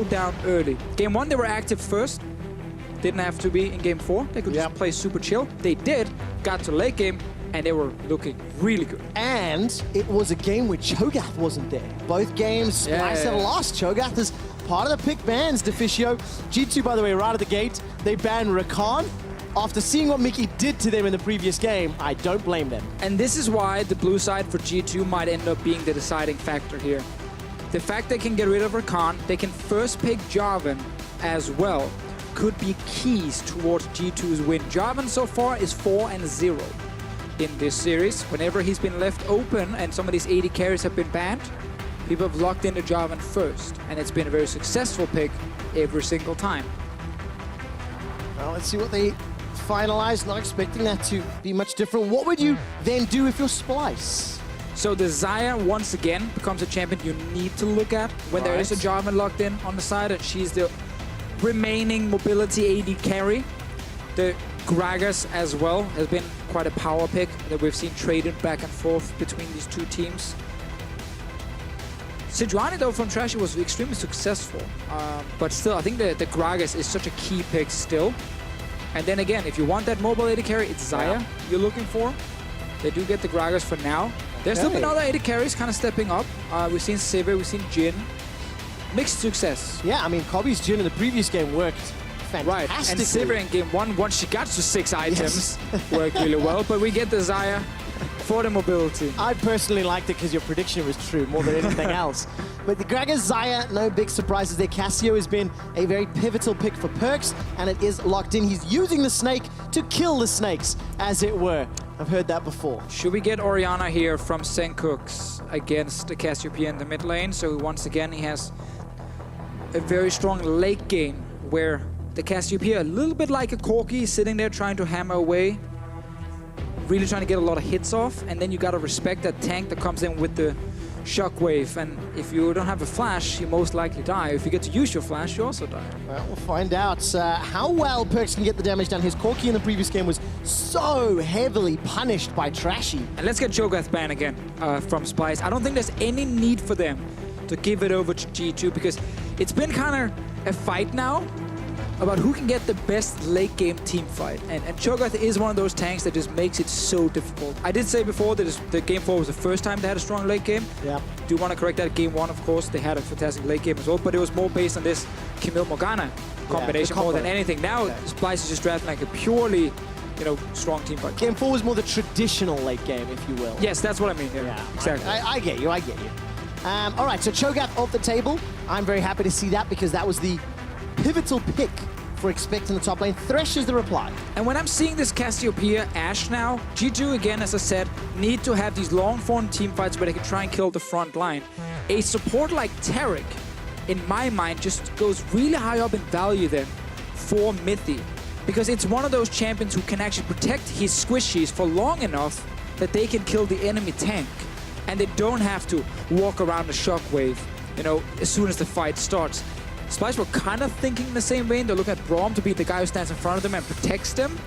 slowed down early. Game 1, they were active first. Didn't have to be in Game 4. They could just play super chill. They did, got to late game, and they were looking really good. And it was a game where Cho'Gath wasn't there. Both games, Splyce have lost. Cho'Gath is part of the pick bans, Deficio. G2, by the way, right at the gate, they banned Rakan. After seeing what Mithy did to them in the previous game, I don't blame them. And this is why the blue side for G2 might end up being the deciding factor here. The fact they can get rid of Rakan, they can first pick Jarvan as well, could be keys towards G2's win. Jarvan so far is 4-0 in this series. Whenever he's been left open and some of these AD carries have been banned, people have locked into Jarvan first, and it's been a very successful pick every single time. Well, let's see what they finalize. Not expecting that to be much different. What would you then do if you're Splyce? So the Xayah once again becomes a champion you need to look at when there is a Jarvan locked in on the side, and she's the remaining mobility AD carry. The Gragas as well has been quite a power pick that we've seen traded back and forth between these two teams. Sejuani though from Trashy was extremely successful, but still I think the Gragas is such a key pick still. And then again, if you want that mobile AD carry, it's Xayah you're looking for. They do get the Gragas for now. There's still been other AD carries kind of stepping up. We've seen Zven, we've seen Jhin. Mixed success. Yeah, I mean, Kobbe's Jhin in the previous game worked fantastically. Right, and Zven in game 1, once she got to 6 items, worked really well. But we get the Xayah for the mobility. I personally liked it because your prediction was true more than anything else. But the Gragas Xayah, no big surprises there. Cassio has been a very pivotal pick for PerkZ, and it is locked in. He's using the snake to kill the snakes, as it were. I've heard that before. Should we get Orianna here from Sencux against the Cassiopeia in the mid lane? So once again, he has a very strong late game where the Cassiopeia, a little bit like a Corki, sitting there trying to hammer away, really trying to get a lot of hits off, and then you gotta respect that tank that comes in with the shockwave, and if you don't have a flash, you most likely die. If you get to use your flash, you also die. Well, we'll find out how well PerkZ can get the damage done. His Corki in the previous game was so heavily punished by Trashy. And let's get Cho'Gath ban again from Splyce. I don't think there's any need for them to give it over to G2 because it's been kind of a fight now about who can get the best late game team fight. And Cho'Gath is one of those tanks that just makes it so difficult. I did say before that the game 4 was the first time they had a strong late game. Yeah. Do want to correct that. Game 1, of course, they had a fantastic late game as well, but it was more based on this Camille Morgana combination more than anything. Now Splyce is just drafting like a purely, you know, strong team fight. Game 4 was more the traditional late game, if you will. Yes, that's what I mean. Yeah, exactly. I get you, I get you. All right, so Cho'Gath off the table. I'm very happy to see that because that was the pivotal pick for expecting the top lane. Thresh is the reply. And when I'm seeing this Cassiopeia Ashe now, G2 again, as I said, need to have these long form team fights where they can try and kill the front line. A support like Taric, in my mind, just goes really high up in value then for Mithy. Because it's one of those champions who can actually protect his squishies for long enough that they can kill the enemy tank. And they don't have to walk around the shockwave, you know, as soon as the fight starts. Splyce were kind of thinking the same way. They're looking at Braum to be the guy who stands in front of them and protects them.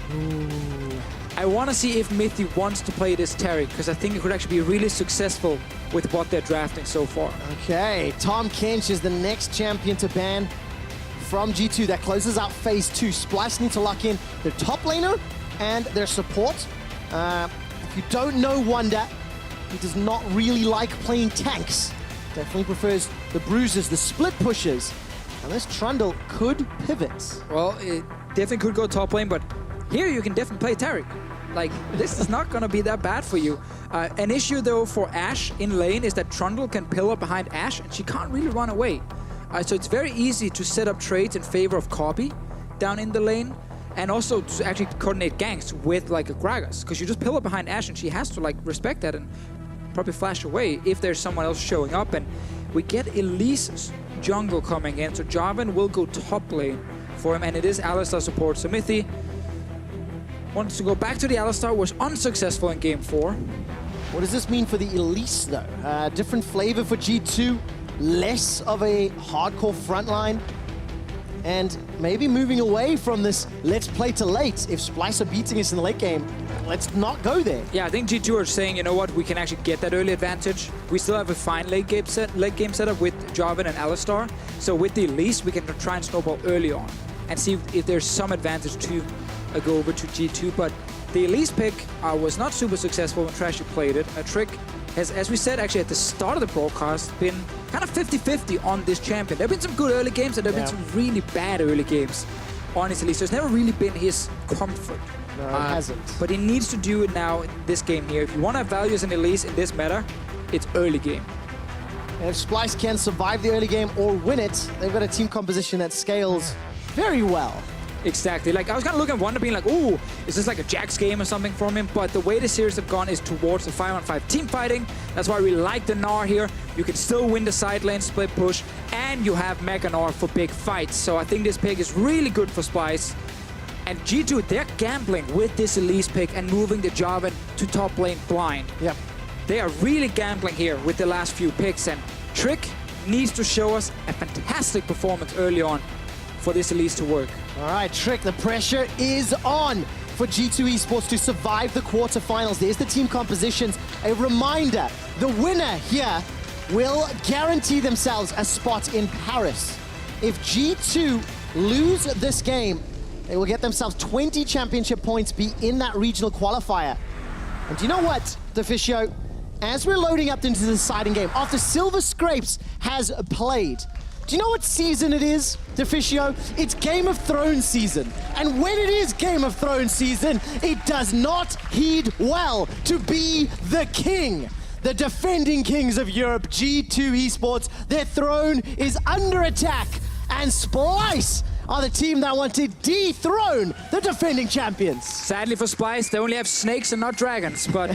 I want to see if Mithy wants to play this Taric, because I think it could actually be really successful with what they're drafting so far. Okay, Tahm Kench is the next champion to ban from G2. That closes out phase 2. Splyce need to lock in their top laner and their support. If you don't know Wunder, he does not really like playing tanks. Definitely prefers the bruisers, the split pushes. And this Trndle could pivot. Well, it definitely could go top lane, but here you can definitely play Taric. Like, this is not going to be that bad for you. An issue, though, for Ashe in lane is that Trndle can pillar behind Ashe, and she can't really run away. So it's very easy to set up trades in favor of Kobbe down in the lane, and also to actually coordinate ganks with, like, a Gragas, because you just pillar behind Ashe, and she has to, like, respect that and probably flash away if there's someone else showing up. And we get Elise's jungle coming in, so Jarvan will go top lane for him, and it is Alistar support. So Mithy wants to go back to the Alistar, was unsuccessful in game 4. What does this mean for the Elise, though? Different flavor for G2, less of a hardcore frontline, and maybe moving away from this let's play to late. If Splyce are beating us in the late game, let's not go there. Yeah, I think G2 are saying, you know what, we can actually get that early advantage. We still have a fine late game setup with Jarvan and Alistar. So with the Elise, we can try and snowball early on and see if there's some advantage to go over to G2. But the Elise pick was not super successful when Trashy played it. Trick has, as we said actually at the start of the broadcast, been kind of 50-50 on this champion. There have been some good early games and there have been some really bad early games on his Elise. So it's never really been his comfort. No, it hasn't. But he needs to do it now in this game here. If you want to have value as an Elise in this meta, it's early game. And if Splyce can survive the early game or win it, they've got a team composition that scales very well. Exactly. Like, I was kind of looking at Wunder being like, ooh, is this like a Jax game or something from him? But the way the series have gone is towards the 5-on-5 team fighting. That's why we like the Gnar here. You can still win the side lane split push, and you have Mega Gnar for big fights. So I think this pick is really good for Splyce. And G2, they're gambling with this Elise pick and moving the Jarvan to top lane blind. Yep. They are really gambling here with the last few picks, and Trick needs to show us a fantastic performance early on for this Elise to work. All right, Trick, the pressure is on for G2 Esports to survive the quarterfinals. There's the team compositions. A reminder, the winner here will guarantee themselves a spot in Paris. If G2 lose this game, they will get themselves 20 championship points, be in that regional qualifier. And do you know what, Deficio? As we're loading up into the deciding game, after Silver Scrapes has played, do you know what season it is, Deficio? It's Game of Thrones season. And when it is Game of Thrones season, it does not heed well to be the king. The defending kings of Europe, G2 Esports, their throne is under attack. And Splyce are the team that want to dethrone the defending champions. Sadly for Splyce, they only have snakes and not dragons, but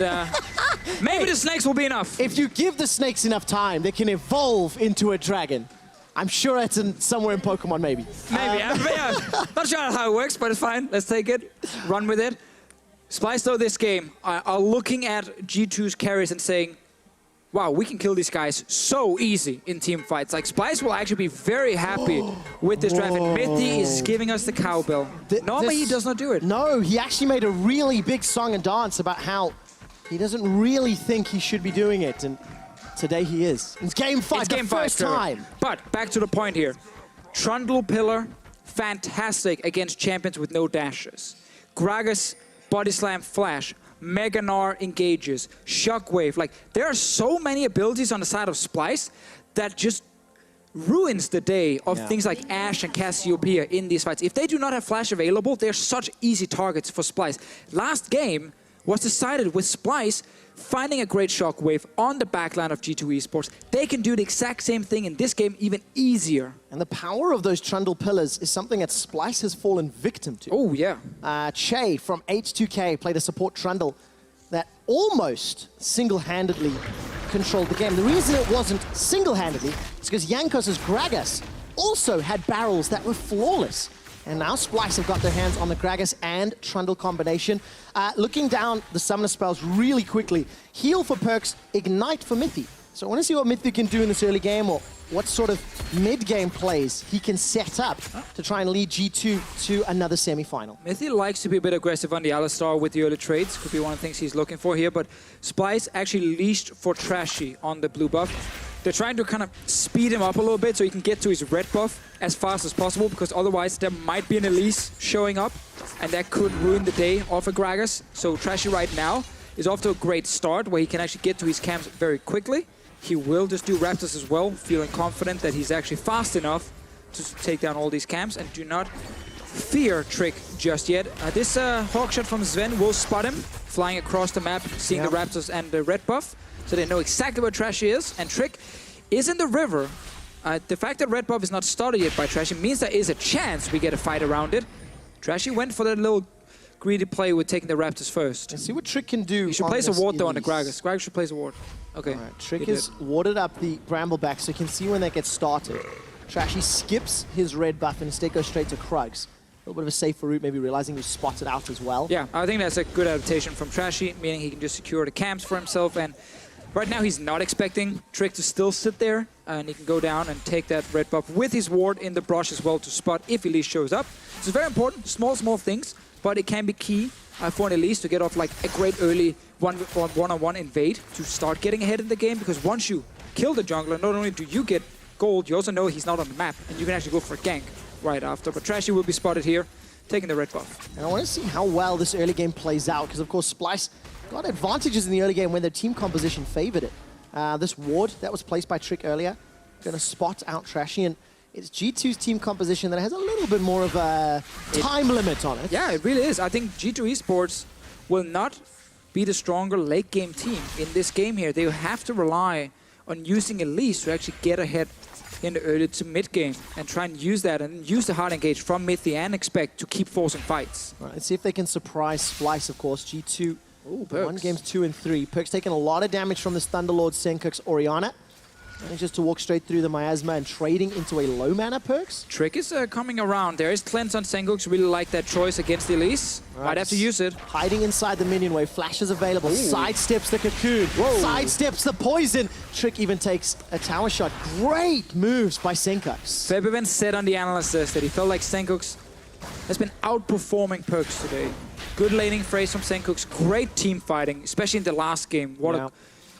maybe the snakes will be enough. If you give the snakes enough time, they can evolve into a dragon. I'm sure it's somewhere in Pokemon, maybe. Maybe, yeah. Not sure how it works, but it's fine. Let's take it, run with it. Splyce, though, this game are looking at G2's carries and saying, wow, we can kill these guys so easy in team fights. Like, Splyce will actually be very happy with this draft. And Mithy is giving us the cowbell. Normally, he does not do it. No, he actually made a really big song and dance about how he doesn't really think he should be doing it. And today he is. It's game 5, it's the game first 5, time. But back to the point here. Trndle pillar, fantastic against champions with no dashes. Gragas, body slam, flash. Mega Gnar engages, Shockwave. Like, there are so many abilities on the side of Splyce that just ruins the day of things like AShe and Cassiopeia in these fights. If they do not have flash available, they're such easy targets for Splyce. Last game was decided with Splyce finding a great Shockwave on the backline of G2 Esports. They can do the exact same thing in this game, even easier. And the power of those Trndle pillars is something that Splyce has fallen victim to. Oh, yeah. Che from H2K played a support Trndle that almost single-handedly controlled the game. The reason it wasn't single-handedly is because Jankos' Gragas also had barrels that were flawless. And now Splyce have got their hands on the Gragas and Trndle combination. Looking down the summoner spells really quickly. Heal for PerkZ, Ignite for Mithy. So I want to see what Mithy can do in this early game, or what sort of mid-game plays he can set up to try and lead G2 to another semi-final. Mithy likes to be a bit aggressive on the Alistar with the early trades. Could be one of the things he's looking for here, but Splyce actually leashed for Trashy on the blue buff. They're trying to kind of speed him up a little bit so he can get to his red buff as fast as possible, because otherwise there might be an Elise showing up, and that could ruin the day of a Gragas. So Trashy right now is off to a great start where he can actually get to his camps very quickly. He will just do Raptors as well, feeling confident that he's actually fast enough to take down all these camps, and do not fear Trick just yet. This hawk shot from Zven will spot him, flying across the map, seeing the Raptors and the red buff. So they know exactly where Trashy is, and Trick is in the river. The fact that red buff is not started yet by Trashy means there is a chance we get a fight around it. Trashy went for that little greedy play with taking the Raptors first. Let's see what Trick can do. He should place a ward though on the Gragas. Gragas should place a ward. Okay. All right. Trick has warded up the Brambleback, so you can see when that gets started. Trashy skips his red buff and instead goes straight to Krugs. A little bit of a safer route, maybe realizing he's spotted out as well. Yeah, I think that's a good adaptation from Trashy, meaning he can just secure the camps for himself. And right now he's not expecting Trick to still sit there, and he can go down and take that red buff with his ward in the brush as well to spot if Elise shows up. So it's very important, small things, but it can be key for an Elise to get off like a great early one-on-one invade to start getting ahead in the game, because once you kill the jungler, not only do you get gold, you also know he's not on the map, and you can actually go for a gank right after. But Trashy will be spotted here, taking the red buff. And I want to see how well this early game plays out, because of course Splyce got advantages in the early game when their team composition favored it. This ward that was placed by Trick earlier, going to spot out Trashy, and it's G2's team composition that has a little bit more of a time limit on it. Yeah, it really is. I think G2 eSports will not be the stronger late game team in this game here. They have to rely on using Elise to actually get ahead in the early to mid game and try and use that and use the hard engage from Mithy and expect to keep forcing fights. All right, let's see if they can surprise Splyce, of course. G2 won games 2 and 3. PerkZ taking a lot of damage from this Thunderlord, Sencux, Orianna. Manages to walk straight through the miasma and trading into a low mana PerkZ. Trick is coming around. There is cleanse on Sencux. Really like that choice against the Elise. Right. Might have to use it. Hiding inside the minion wave. Flash is available. Ooh. Sidesteps the cocoon. Whoa. Sidesteps the poison. Trick even takes a tower shot. Great moves by Sencux. Feb said on the analysis that he felt like Sencux has been outperforming PerkZ today. Good laning phrase from Sencux. Great team fighting, especially in the last game. What a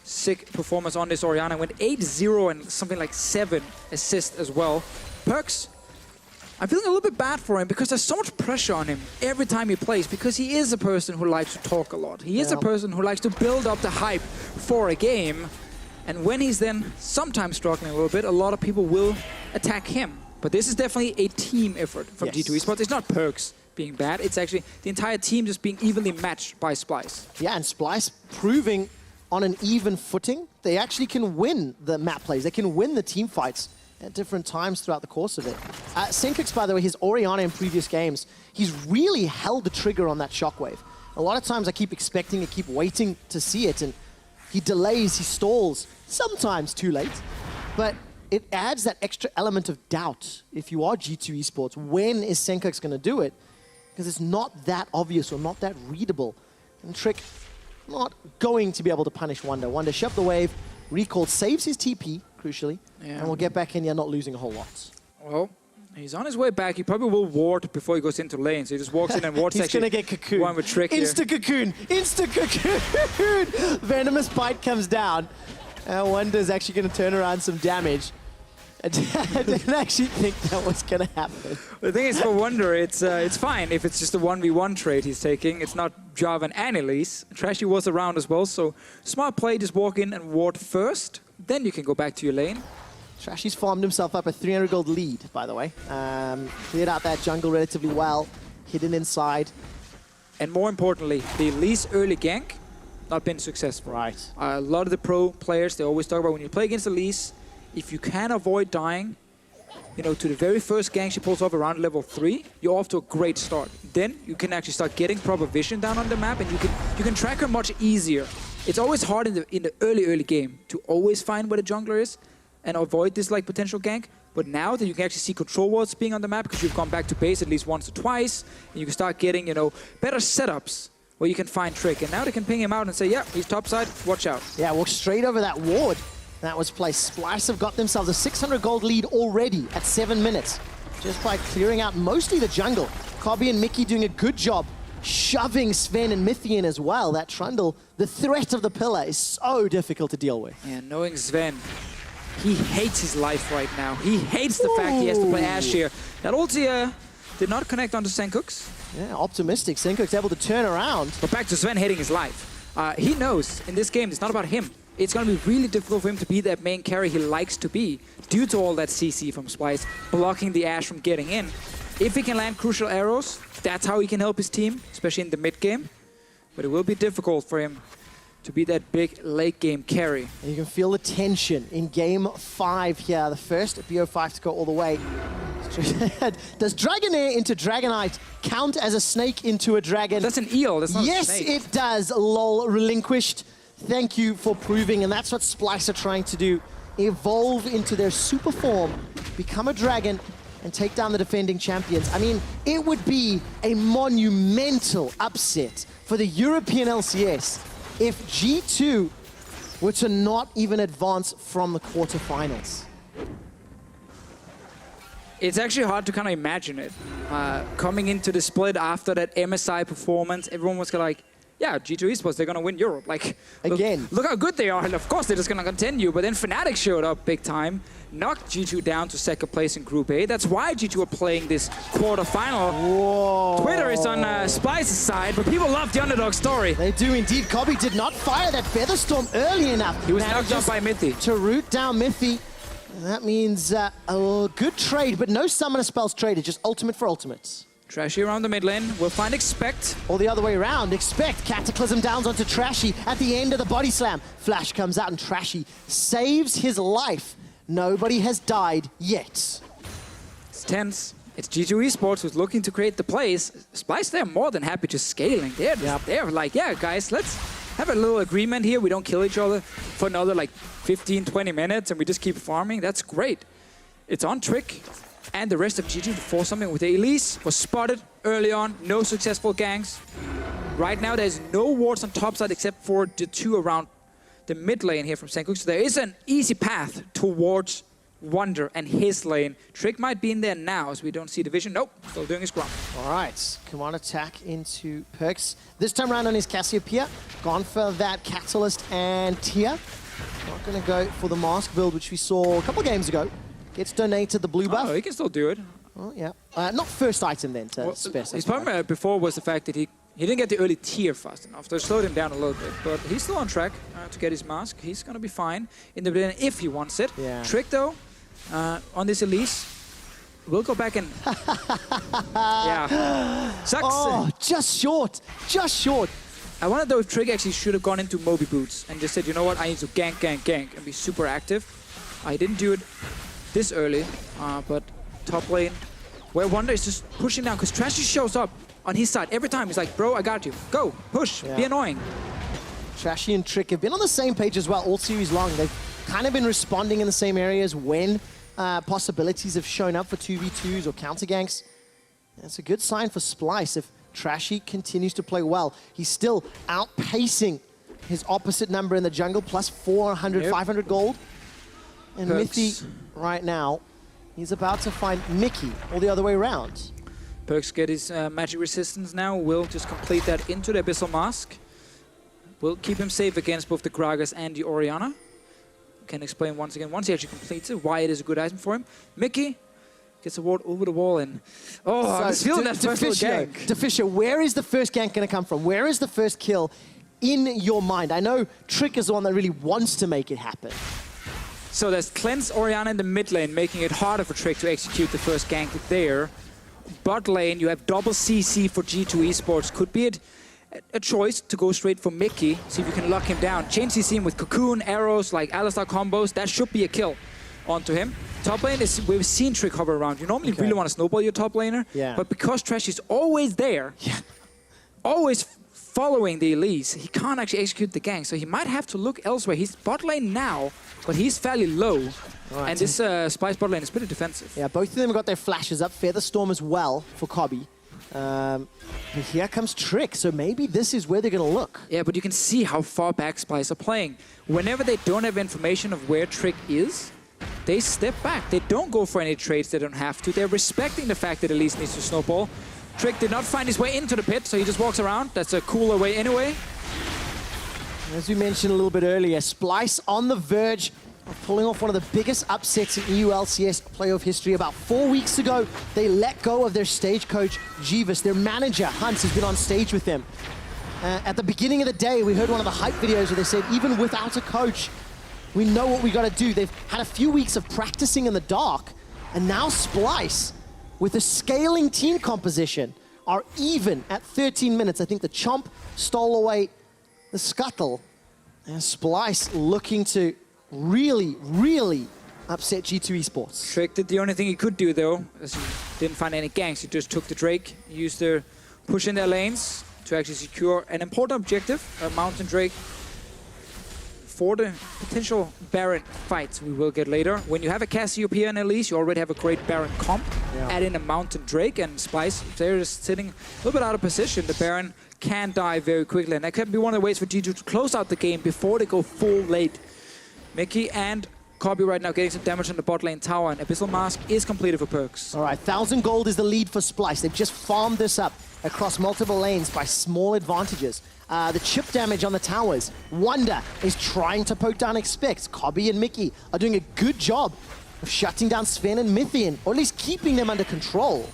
sick performance on this Orianna. Went 8-0 and something like 7 assists as well. PerkZ, I'm feeling a little bit bad for him because there's so much pressure on him every time he plays, because he is a person who likes to talk a lot. He is a person who likes to build up the hype for a game. And when he's then sometimes struggling a little bit, a lot of people will attack him. But this is definitely a team effort from G2 eSports. It's not PerkZ being bad. It's actually the entire team just being evenly matched by Splyce. Yeah, and Splyce proving on an even footing, they actually can win the map plays. They can win the team fights at different times throughout the course of it. Sencux, by the way, his Orianna in previous games, he's really held the trigger on that shockwave. A lot of times I keep expecting it, keep waiting to see it, and he delays, he stalls, sometimes too late. But it adds that extra element of doubt if you are G2 eSports. When is Sencux going to do it? Because it's not that obvious or not that readable. And Trick not going to be able to punish Wunder. Wunder shut the wave, recalled, saves his TP, crucially, and we'll get back in here not losing a whole lot. Well, he's on his way back. He probably will ward before he goes into lane, so he just walks in and wards. He's going to get cocoon. One with Trick here. Insta-cocoon! Insta-cocoon! Venomous Bite comes down, and Wunder's actually going to turn around some damage. I didn't actually think that was going to happen. The thing is, for Wunder, it's fine if it's just a 1v1 trade he's taking. It's not Jarvan and Elise. Trashy was around as well, so smart play, just walk in and ward first. Then you can go back to your lane. Trashy's farmed himself up a 300 gold lead, by the way. Cleared out that jungle relatively well, hidden inside. And more importantly, the Elise early gank, not been successful. Right. A lot of the pro players, they always talk about when you play against Elise, if you can avoid dying, you know, to the very first gank she pulls off around level 3, you're off to a great start. Then you can actually start getting proper vision down on the map, and you can track her much easier. It's always hard in the early game to always find where the jungler is and avoid this like potential gank. But now that you can actually see control wards being on the map because you've gone back to base at least once or twice, and you can start getting, you know, better setups where you can find Trick. And now they can ping him out and say, yeah, he's topside, watch out. Yeah, walk straight over that ward. That was placed. Splyce have got themselves a 600 gold lead already at 7 minutes, just by clearing out mostly the jungle. Kobbe and Mikyx doing a good job shoving Zven and Mithy in as well. That Trndle, the threat of the pillar, is so difficult to deal with. Yeah, knowing Zven, he hates his life right now. He hates the fact he has to play AShe here. That ulti did not connect onto Sencux. Yeah, optimistic. Sencux able to turn around. But back to Zven hating his life. He knows in this game it's not about him. It's going to be really difficult for him to be that main carry he likes to be due to all that CC from Splyce, blocking the AShe from getting in. If he can land crucial arrows, that's how he can help his team, especially in the mid game. But it will be difficult for him to be that big late game carry. And you can feel the tension in game 5 here. The first BO5 to go all the way. Does Dragonair into Dragonite count as a snake into a dragon? That's an eel, that's not a snake. Yes, it does. Lol, relinquished. Thank you for proving, and that's what Splyce are trying to do. Evolve into their super form, become a dragon, and take down the defending champions. I mean, it would be a monumental upset for the European LCS if G2 were to not even advance from the quarterfinals. It's actually hard to kind of imagine it. Coming into the split after that MSI performance, everyone was like, yeah, G2 eSports, they're going to win Europe. Like, look how good they are. And of course, they're just going to continue. But then Fnatic showed up big time, knocked G2 down to second place in Group A. That's why G2 are playing this quarterfinal. Whoa. Twitter is on Splyce's side, but people love the underdog story. They do indeed. Kobbe did not fire that Featherstorm early enough. He was knocked out by Mithy. To root down Mithy. And that means a good trade, but no summoner spells traded, just ultimate for ultimates. Trashy around the mid lane. We'll find Expect. Or the other way around. Expect. Cataclysm downs onto Trashy at the end of the body slam. Flash comes out and Trashy saves his life. Nobody has died yet. It's tense. It's G2 eSports who's looking to create the plays. Splyce, they're more than happy just scaling. They're like, yeah, guys, let's have a little agreement here. We don't kill each other for another like 15, 20 minutes and we just keep farming. That's great. It's on Trick. And the rest of G2 to force something with the Elise was spotted early on. No successful ganks. Right now, there's no wards on top side except for the two around the mid lane here from Sencux. So there is an easy path towards Wunder and his lane. Trick might be in there now as we don't see the vision. Nope, still doing his ground. All right, come on, attack into PerkZ. This time around on his Cassiopeia. Gone for that Catalyst and Tia. Not going to go for the mask build, which we saw a couple games ago. Gets donated the blue buff. Oh, he can still do it. Oh, yeah. Not first item then to specify. His problem before was the fact that he didn't get the early tier fast enough. So it slowed him down a little bit. But he's still on track to get his mask. He's going to be fine in the beginning if he wants it. Yeah. Trick, though, on this Elise, will go back and... yeah. Sucks. Oh, just short. Just short. I wonder, though, if Trick actually should have gone into Moby Boots and just said, you know what, I need to gank and be super active. I didn't do it this early, but top lane, where Wunder is just pushing down, because Trashy shows up on his side every time. He's like, bro, I got you. Go, push, be annoying. Trashy and Trick have been on the same page as well all series long. They've kind of been responding in the same areas when possibilities have shown up for 2v2s or counter ganks. That's a good sign for Splyce if Trashy continues to play well. He's still outpacing his opposite number in the jungle, plus 400, 500 gold. And Mithy, right now, he's about to find Mikyx, or the other way around. PerkZ get his magic resistance now. Will just complete that into the Abyssal Mask. Will keep him safe against both the Gragas and the Orianna. Can explain once again, once he actually completes it, why it is a good item for him. Mikyx gets a ward over the wall and... Oh, so I'm just feeling that first little gank. Deficio, where is the first gank going to come from? Where is the first kill in your mind? I know Trick is the one that really wants to make it happen. So there's Cleanse Orianna in the mid lane, making it harder for Trick to execute the first gank there. Bot lane, you have double CC for G2 eSports. Could be a choice to go straight for Mikyx, see if you can lock him down. Chain CC him with Cocoon, arrows, like Alistar combos. That should be a kill onto him. Top lane is, we've seen Trick hover around. You normally really want to snowball your top laner, but because Trashy is always there, always following the Elise, he can't actually execute the gank, so he might have to look elsewhere. He's bot lane now, but he's fairly low. Right. And this Splyce bot lane is pretty defensive. Yeah, both of them got their flashes up. Featherstorm as well for Kobbe. And here comes Trick, so maybe this is where they're going to look. Yeah, but you can see how far back Splyce are playing. Whenever they don't have information of where Trick is, they step back. They don't go for any trades they don't have to. They're respecting the fact that Elise needs to snowball. Trick did not find his way into the pit, so he just walks around. That's a cooler way anyway. As we mentioned a little bit earlier, Splyce on the verge of pulling off one of the biggest upsets in EU LCS playoff history. About 4 weeks ago, they let go of their stage coach, Jeeves. Their manager, Hans, has been on stage with them. At the beginning of the day, we heard one of the hype videos where they said, even without a coach, we know what we got to do. They've had a few weeks of practicing in the dark, and now Splyce, with a scaling team composition, are even at 13 minutes. I think the Chomp stole away the Scuttle. And Splyce looking to really, really upset G2 eSports. Trick did the only thing he could do, though, as he didn't find any ganks. He just took the Drake, used their push in their lanes to actually secure an important objective, a Mountain Drake, for the potential Baron fights we will get later. When you have a Cassiopeia and Elise, you already have a great Baron comp. Add in a Mountain Drake, and Splyce, they're just sitting a little bit out of position. The Baron can die very quickly, and that could be one of the ways for G2 to close out the game before they go full late. Mikyx and Kobbe right now getting some damage on the bot lane tower, and Abyssal Mask is completed for PerkZ. All right, 1,000 gold is the lead for Splyce. They've just farmed this up across multiple lanes by small advantages. The chip damage on the towers. Wunder is trying to poke down Expect. Kobbe and Mithy are doing a good job of shutting down Zven and Mithy, or at least keeping them under control.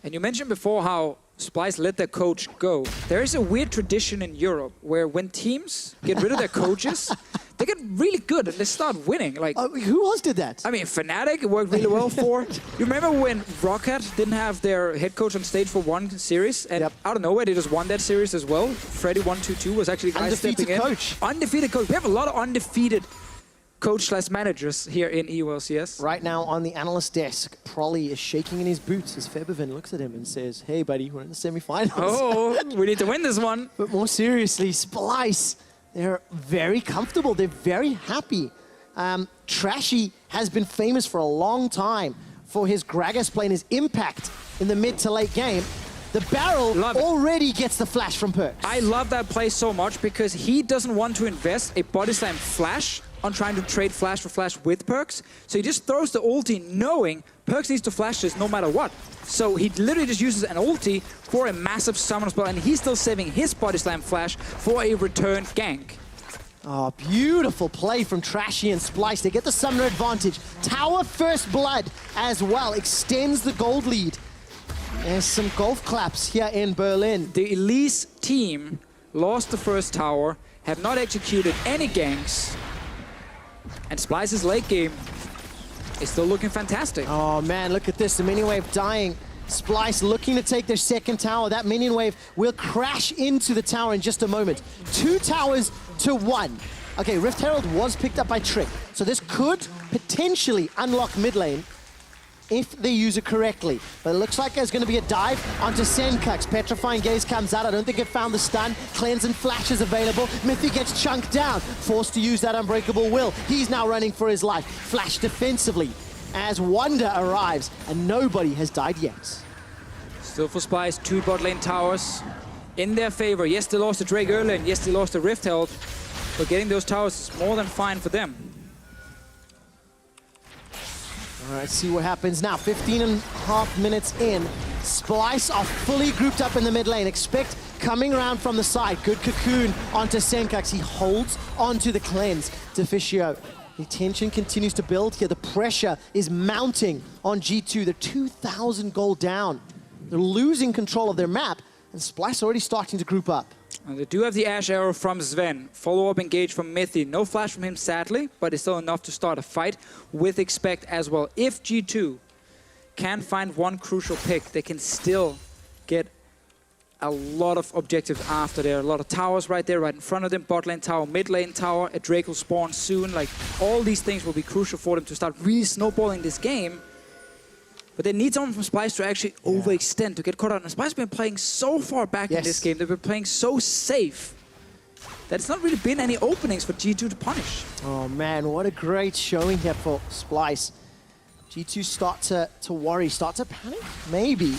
And you mentioned before how Splyce let their coach go. There is a weird tradition in Europe where when teams get rid of their coaches, they get really good and they start winning. Like, who else did that? I mean, Fnatic it worked really well for. You remember when Roccat didn't have their head coach on stage for one series, and out of nowhere they just won that series as well. Freddy122 was actually the guy stepping in. Undefeated coach. We have a lot of undefeated coach/managers here in EU LCS. Right now on the analyst desk, Prolly is shaking in his boots as Febiven looks at him and says, "Hey, buddy, we're in the semi-finals." Oh, we need to win this one. But more seriously, Splyce, they're very comfortable. They're very happy. Trashy has been famous for a long time for his Gragas play and his impact in the mid to late game. The barrel already gets the flash from PerkZ. I love that play so much because he doesn't want to invest a body slam flash on trying to trade flash for flash with PerkZ. So he just throws the ulti knowing PerkZ needs to flash this no matter what. So he literally just uses an ulti for a massive summon spell, and he's still saving his body slam flash for a return gank. Oh, beautiful play from Trashy and Splyce. They get the summoner advantage. Tower first blood as well extends the gold lead. There's some golf claps here in Berlin. The Elise team lost the first tower, have not executed any ganks, and Splyce's late game is still looking fantastic. Oh man, look at this, the minion wave dying. Splyce looking to take their second tower. That minion wave will crash into the tower in just a moment. 2 towers to 1. Okay, Rift Herald was picked up by Trick, so this could potentially unlock mid lane if they use it correctly. But it looks like there's going to be a dive onto Sencux. Petrifying Gaze comes out. I don't think it found the stun. Cleanse and Flash is available. Mithy gets chunked down, forced to use that Unbreakable Will. He's now running for his life. Flash defensively as Wunder arrives, and nobody has died yet. Still for Splyce, 2 bot lane towers in their favor. Yes, they lost the Drake early, and yes, they lost the Rift Herald, but getting those towers is more than fine for them. All right, see what happens now. 15.5 minutes in. Splyce are fully grouped up in the mid lane. Expect coming around from the side. Good cocoon onto Sencux. He holds onto the cleanse. Deficio. The tension continues to build here. The pressure is mounting on G2. They're 2,000 gold down. They're losing control of their map, and Splyce already starting to group up. And they do have the Ashe arrow from Zven. Follow-up engage from Mithy. No flash from him, sadly, but it's still enough to start a fight with Expect as well. If G2 can find one crucial pick, they can still get a lot of objectives after there. A lot of towers right there, right in front of them. Bot lane tower, mid lane tower. A Drake will spawn soon. Like, all these things will be crucial for them to start really snowballing this game. But they need someone from Splyce to actually overextend, to get caught out. And Splyce has been playing so far back in this game. They've been playing so safe that it's not really been any openings for G2 to punish. Oh man, what a great showing here for Splyce. G2 start to worry, start to panic, maybe.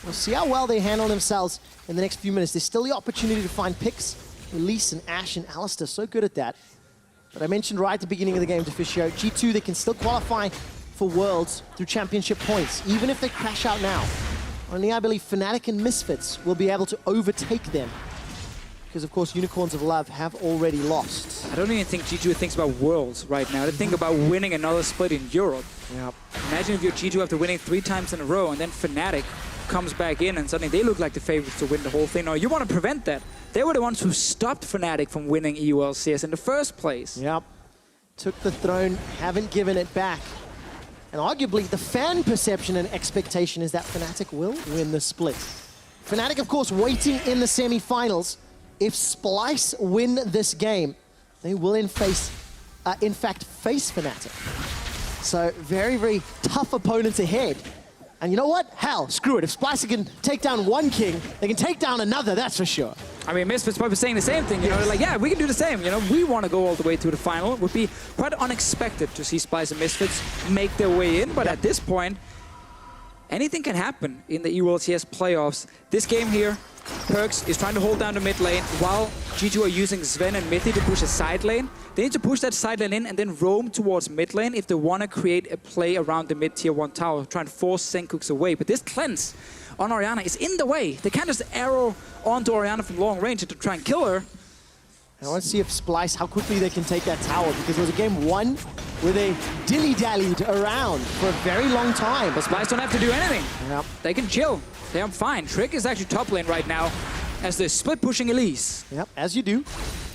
We'll see how well they handle themselves in the next few minutes. There's still the opportunity to find picks. Elise and Ashe and Alistar, so good at that. But I mentioned right at the beginning of the game, Deficio, G2, they can still qualify for Worlds through championship points, even if they crash out now. Only, I believe, Fnatic and Misfits will be able to overtake them. Because, of course, Unicorns of Love have already lost. I don't even think G2 thinks about Worlds right now. They think about winning another split in Europe. Yep. Imagine if you're G2 after winning 3 times in a row, and then Fnatic comes back in, and suddenly they look like the favorites to win the whole thing. No, you want to prevent that. They were the ones who stopped Fnatic from winning EU LCS in the first place. Yep. Took the throne, haven't given it back. And arguably, the fan perception and expectation is that Fnatic will win the split. Fnatic, of course, waiting in the semi-finals. If Splyce win this game, they will in fact face Fnatic. So very, very tough opponents ahead. And you know what? Hell, screw it. If Splyce can take down one king, they can take down another, that's for sure. I mean, Misfits probably saying the same thing, you know, they're like, yeah, we can do the same, you know, we want to go all the way to the final. It would be quite unexpected to see Splyce and Misfits make their way in, but at this point, anything can happen in the EU LCS playoffs. This game here, PerkZ is trying to hold down the mid lane while G2 are using Zven and Mithy to push a side lane. They need to push that side lane in and then roam towards mid lane if they want to create a play around the mid tier 1 tower, trying to force Sencux away. But this cleanse on Orianna is in the way. They can't just arrow onto Orianna from long range to try and kill her. I want to see if Splyce, how quickly they can take that tower, because it was a game 1 where they dilly-dallied around for a very long time. But Splyce don't have to do anything. Yep. They can chill. They're fine. Trick is actually top lane right now as they're split pushing Elise. Yep, as you do.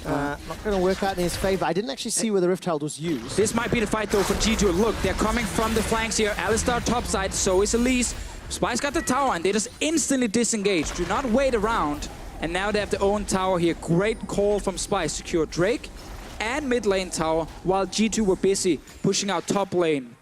Not going to work out in his favor. I didn't actually see where the Rift Herald was used. This might be the fight though for G2. Look, they're coming from the flanks here. Alistar top side, so is Elise. Splyce got the tower and they just instantly disengage. Do not wait around. And now they have their own tower here. Great call from Splyce. Secure Drake and mid lane tower while G2 were busy pushing out top lane.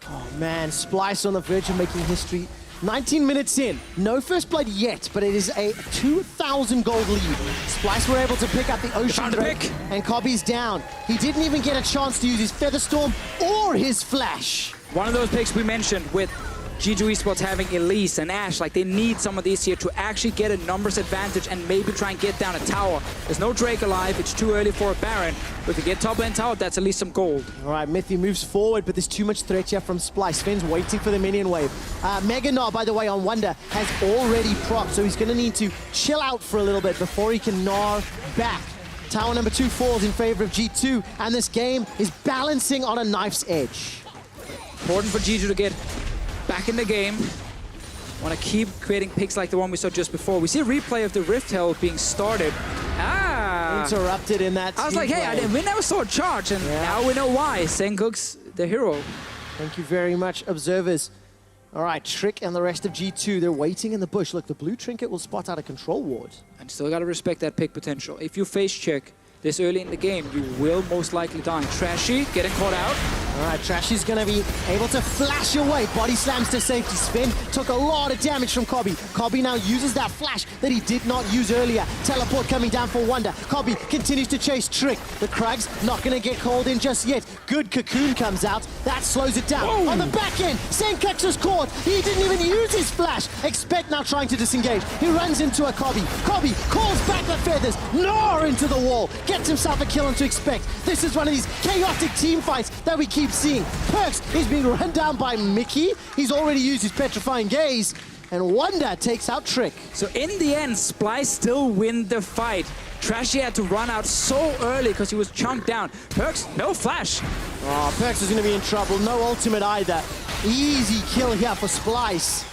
Oh man, Splyce on the verge of making history. 19 minutes in, no first blood yet, but it is a 2,000 gold lead. Splyce were able to pick up the Ocean Drake, and Kobbe's down. He didn't even get a chance to use his Featherstorm or his Flash. One of those picks we mentioned with G2 eSports having Elise and Ashe, like they need some of these here to actually get a numbers advantage and maybe try and get down a tower. There's no Drake alive, it's too early for a Baron. But if you get top lane tower, that's at least some gold. All right, Mithy moves forward, but there's too much threat here from Splyce. Sven's waiting for the minion wave. Gnar, by the way, on Wunder, has already propped, so he's going to need to chill out for a little bit before he can Gnar back. Tower number 2 falls in favor of G2, and this game is balancing on a knife's edge. Important for G2 to get back in the game. Want to keep creating picks like the one we saw just before. We see a replay of the Rift Herald being started. Interrupted in that. I was like, hey, we never saw a charge, and now we know why. Sencux, the hero. Thank you very much, observers. All right, Trick and the rest of G2, they're waiting in the bush. Look, the blue trinket will spot out a control ward. And still got to respect that pick potential. If you face check this early in the game, you will most likely die. Trashy getting caught out. All right, Trashy's going to be able to flash away. Body slams to safety. Zven took a lot of damage from Kobbe. Kobbe now uses that flash that he did not use earlier. Teleport coming down for Wunder. Kobbe continues to chase Trick. The Krags not going to get called in just yet. Good Cocoon comes out. That slows it down. Whoa. On the back end, Sencux is caught. He didn't even use his flash. Expect now trying to disengage. He runs into a Kobbe. Kobbe calls back the feathers. Gnar into the wall. Gets himself a kill into expect. This is one of these chaotic team fights that we keep seeing. PerkZ is being run down by Mikyx. He's already used his Petrifying Gaze. And Wunder takes out Trick. So in the end, Splyce still win the fight. Trashy had to run out so early because he was chunked down. PerkZ, no flash. Oh, PerkZ is going to be in trouble. No ultimate either. Easy kill here for Splyce.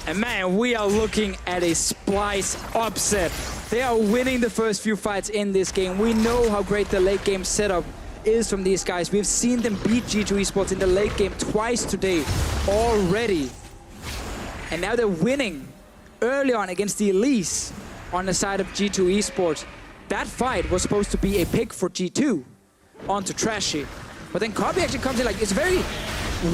And man, we are looking at a Splyce upset. They are winning the first few fights in this game. We know how great the late game setup is from these guys. We've seen them beat G2 eSports in the late game twice today already. And now they're winning early on against the Elise on the side of G2 eSports. That fight was supposed to be a pick for G2 onto Trashy. But then Kobbe actually comes in, like, it's a very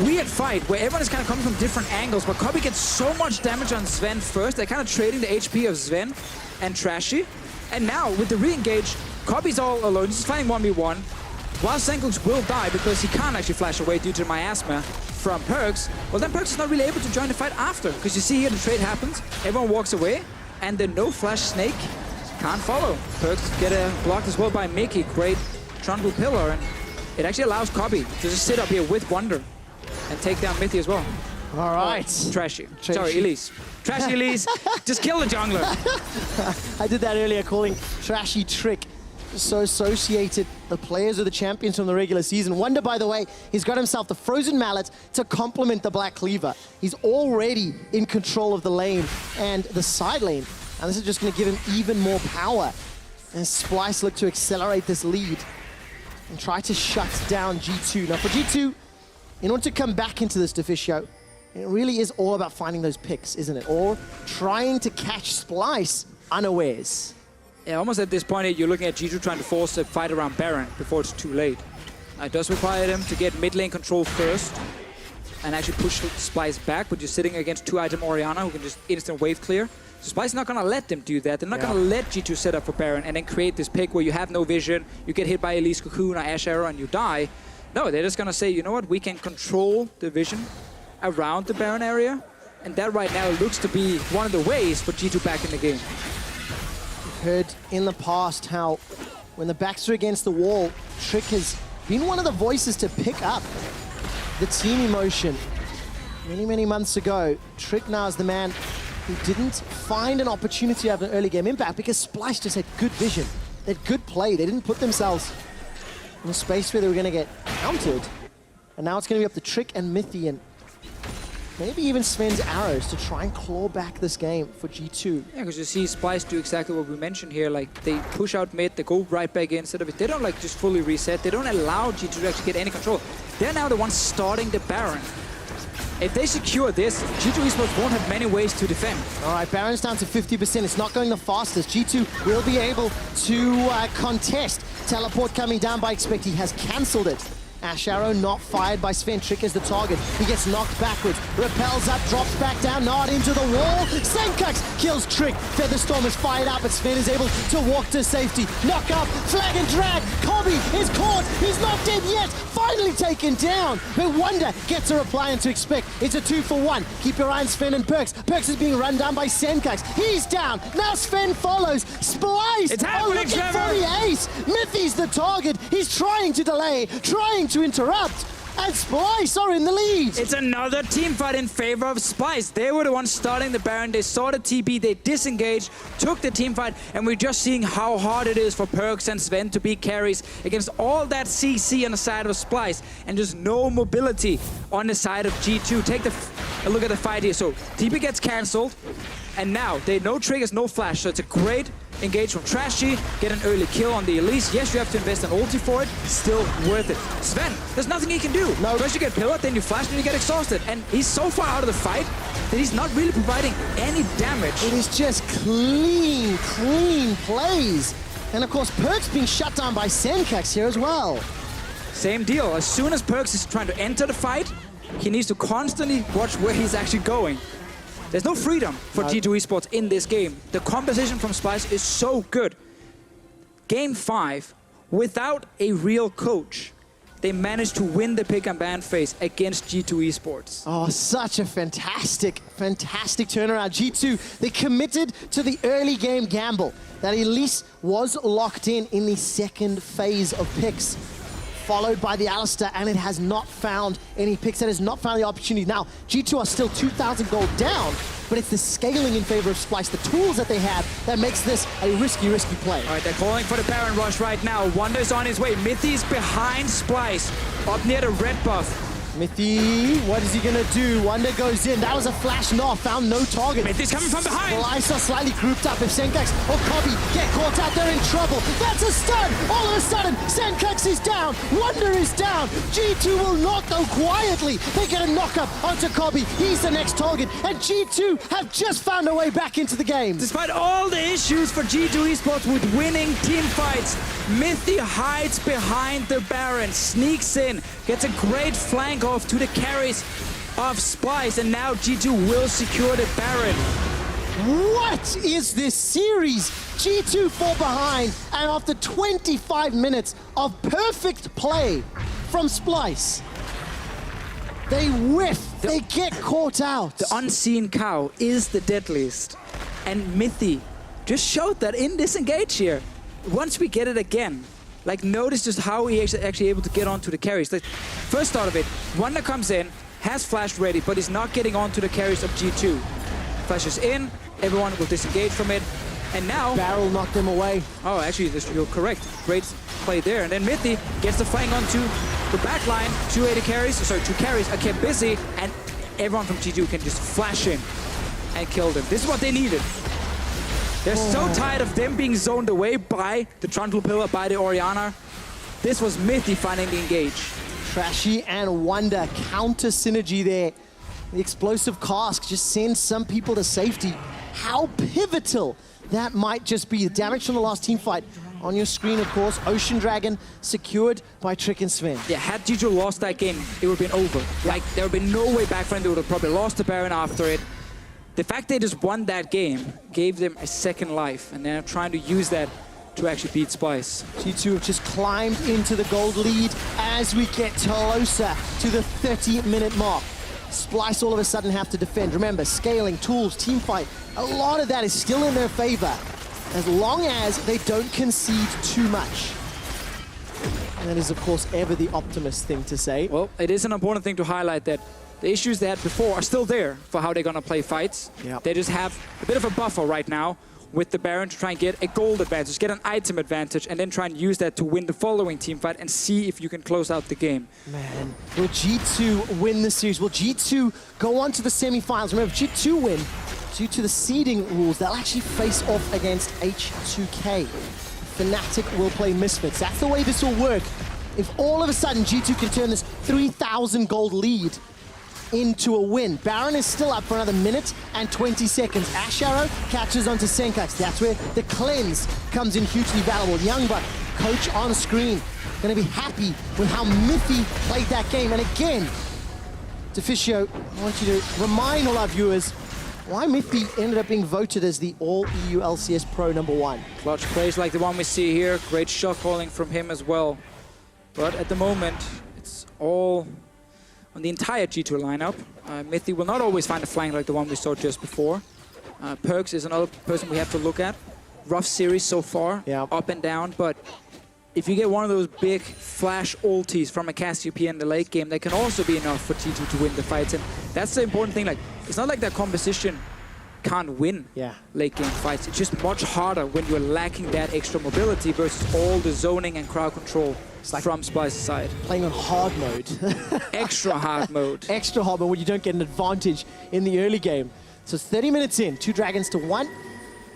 weird fight where everyone is kind of coming from different angles, but Kobbe gets so much damage on Zven first. They're kind of trading the HP of Zven and Trashy. And now with the re-engage, Kobbe's all alone. He's fighting 1v1. While Sencux will die because he can't actually flash away due to miasma from PerkZ, well then PerkZ is not really able to join the fight after. Because you see here the trade happens, everyone walks away, and the no flash snake can't follow. PerkZ get blocked as well by Mikyx, great Trndle pillar, and it actually allows Kobbe to just sit up here with Wunder and take down Mithy as well. All right. Trashy. Sorry, Elise. Trashy Elise, just kill the jungler. I did that earlier, calling Trashy Trick. So associated the players of the champions from the regular season. Wunder, by the way, he's got himself the Frozen Mallet to complement the Black Cleaver. He's already in control of the lane and the side lane. And this is just going to give him even more power. And Splyce look to accelerate this lead and try to shut down G2. Now for G2, in order to come back into this Deficio, it really is all about finding those picks, isn't it? Or trying to catch Splyce unawares. Yeah, almost at this point, you're looking at G2 trying to force a fight around Baron before it's too late. It does require them to get mid lane control first and actually push Splyce back, but you're sitting against 2-item Orianna who can just instant wave clear. So Splyce is not going to let them do that. They're not going to let G2 set up for Baron and then create this pick where you have no vision, you get hit by Elise Cocoon or Ashe Arrow and you die. No, they're just going to say, you know what, we can control the vision around the Baron area. And that right now looks to be one of the ways for G2 back in the game. We've heard in the past how when the backs are against the wall, Trick has been one of the voices to pick up the team emotion. Many months ago, Trick now is the man who didn't find an opportunity to have an early game impact because Splyce just had good vision. They had good play. They didn't put themselves in a space where they were going to get countered. And now it's going to be up to Trick and Mithy and maybe even Zven's arrows to try and claw back this game for G2. Yeah, because you see Splyce do exactly what we mentioned here. Like, they push out mid, they go right back in instead of it. They don't, like, just fully reset. They don't allow G2 to actually get any control. They're now the ones starting the Baron. If they secure this, G2 eSports won't have many ways to defend. All right, Baron's down to 50%. It's not going the fastest. G2 will be able to contest. Teleport coming down by Expect. He has cancelled it. AShe arrow not fired by Zven. Trick is the target. He gets knocked backwards. Repels up, drops back down, not into the wall. Sencux kills Trick. Featherstorm is fired up, but Zven is able to walk to safety. Knock up, flag and drag. Kobbe is caught. He's not dead yet. Finally taken down. But Wunder gets a reply into Expect. It's a 2-for-1. Keep your eye on Zven and PerkZ. PerkZ is being run down by Sencux. He's down. Now Zven follows. Splyce. It's happening, looking for the ace. Mithy's the target. He's trying to delay, trying to interrupt, and Splyce are in the lead. It's another team fight in favor of Splyce. They were the ones starting the Baron. They saw the TP, they disengaged, took the team fight, and we're just seeing how hard it is for PerkZ and Zven to be carries against all that CC on the side of Splyce, and just no mobility on the side of G2. Take a look at the fight here. So TP gets cancelled, and now they no triggers, no flash. So it's a great engage from Trashy, get an early kill on the Elise. Yes, you have to invest an ulti for it, still worth it. Zven, there's nothing he can do. No. First you get pillared, then you flash, then you get exhausted. And he's so far out of the fight that he's not really providing any damage. It is just clean plays. And of course, PerkZ being shut down by Sencux here as well. Same deal. As soon as PerkZ is trying to enter the fight, he needs to constantly watch where he's actually going. There's no freedom for G2 eSports in this game. The composition from Splyce is so good. Game 5, without a real coach, they managed to win the pick and ban phase against G2 eSports. Oh, such a fantastic turnaround. G2, they committed to the early game gamble that Elise was locked in the second phase of picks, followed by the Alistar, and it has not found any picks. It has not found the opportunity. Now, G2 are still 2,000 gold down, but it's the scaling in favor of Splyce, the tools that they have, that makes this a risky play. All right, they're calling for the Baron rush right now. Wunder's on his way. Mithy's behind Splyce, up near the red buff. Mithy, what is he gonna do? Wunder goes in. That was a flash knock, found no target. Mithy's coming from behind. Splyce are slightly grouped up. If Sencux or Kobbe get caught out, they're in trouble. That's a stun. All of a sudden, Sencux is down. Wunder is down. G2 will not go quietly. They get a knock up onto Kobbe. He's the next target. And G2 have just found a way back into the game. Despite all the issues for G2 eSports with winning team fights, Mithy hides behind the Baron, sneaks in, gets a great flank off to the carries of Splyce, and now G2 will secure the Baron. What is this series? G2 fall behind, and after 25 minutes of perfect play from Splyce, they whiff, they get caught out. The unseen cow is the deadliest, and Mithy just showed that in this engage here. Once we get it again, like, notice just how he is actually able to get onto the carries. Like, first start of it, Wunder comes in, has flash ready, but he's not getting onto the carries of G2. Flashes in, everyone will disengage from it, and now... Barrel knocked him away. Oh, actually, you're correct. Great play there. And then Mithy gets the flank onto the back line. 2 carries are kept busy, and everyone from G2 can just flash in and kill them. This is what they needed. They're so tired of them being zoned away by the Trndle pillar, by the Orianna. This was Mithy finding the engage. Trashy and Wunder, counter synergy there. The explosive cask just sends some people to safety. How pivotal that might just be. The damage from the last team fight on your screen, of course. Ocean Dragon secured by Trick and Zven. Yeah, had G2 lost that game, it would have been over. Like, there would have been no way back for them. They would have probably lost the Baron after it. The fact they just won that game gave them a second life, and they're trying to use that to actually beat Splyce. G2 have just climbed into the gold lead as we get closer to the 30-minute mark. Splyce all of a sudden have to defend. Remember, scaling, tools, team fight, a lot of that is still in their favor, as long as they don't concede too much. And that is, of course, ever the optimist thing to say. Well, it is an important thing to highlight that the issues they had before are still there for how they're going to play fights. Yep. They just have a bit of a buffer right now with the Baron to try and get a gold advantage, get an item advantage, and then try and use that to win the following team fight and see if you can close out the game. Man, will G2 win the series? Will G2 go on to the semi-finals? Remember, G2 win due to the seeding rules. They'll actually face off against H2K. Fnatic will play Misfits. That's the way this will work. If all of a sudden G2 can turn this 3,000 gold lead into a win. Baron is still up for another minute and 20 seconds. AShe catches onto Sencux. That's where the cleanse comes in hugely valuable. Youngbuck, coach on screen, gonna be happy with how Mithy played that game. And again, Deficio, I want you to remind all our viewers why Mithy ended up being voted as the All-EU LCS Pro #1. Clutch plays like the one we see here. Great shot calling from him as well. But at the moment, it's all on the entire G2 lineup. Mithy will not always find a flank like the one we saw just before. PerkZ is another person we have to look at. Rough series so far, up and down, but if you get one of those big flash ultis from a Cassiopeia in the late game, that can also be enough for G2 to win the fights. And that's the important thing. Like, it's not like their composition can't win late game fights. It's just much harder when you're lacking that extra mobility versus all the zoning and crowd control like from Splyce's side. Playing on hard mode. Extra hard mode. Extra hard mode when you don't get an advantage in the early game. So it's 30 minutes in, 2 dragons to 1.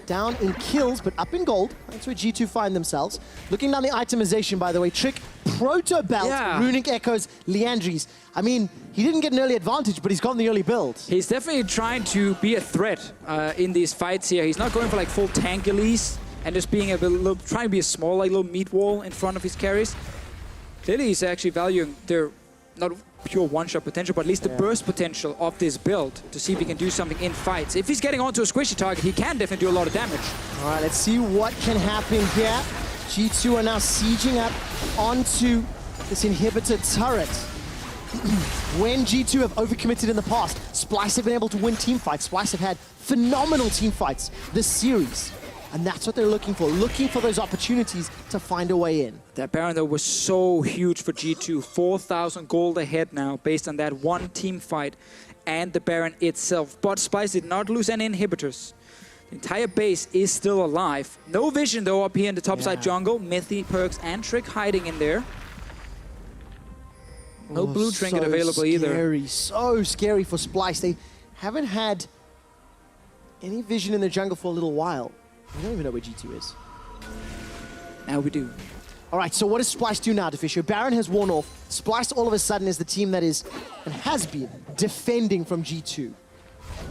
Down in kills, but up in gold. That's where G2 find themselves. Looking down the itemization, by the way, Trick, Proto Belt, Runic Echoes, Liandry's. I mean, he didn't get an early advantage, but he's gotten the early build. He's definitely trying to be a threat in these fights here. He's not going for like full tank Elise and just being trying to be a small, like little meat wall in front of his carries. Clearly, he's actually valuing their not pure one-shot potential, but at least the burst potential of this build to see if he can do something in fights. If he's getting onto a squishy target, he can definitely do a lot of damage. All right, let's see what can happen here. G2 are now sieging up onto this inhibitor turret. When G2 have overcommitted in the past, Splyce have been able to win team fights. Splyce have had phenomenal team fights this series. And that's what they're looking for those opportunities to find a way in. That Baron, though, was so huge for G2. 4,000 gold ahead now, based on that one team fight and the Baron itself. But Splyce did not lose any inhibitors. The entire base is still alive. No vision, though, up here in the topside jungle. Mithy, PerkZ, and Trick hiding in there. No blue trinket available either. So scary for Splyce. They haven't had any vision in the jungle for a little while. I don't even know where G2 is. Now we do. All right, so what does Splyce do now, Deficio? Baron has worn off. Splyce all of a sudden is the team that is, and has been, defending from G2.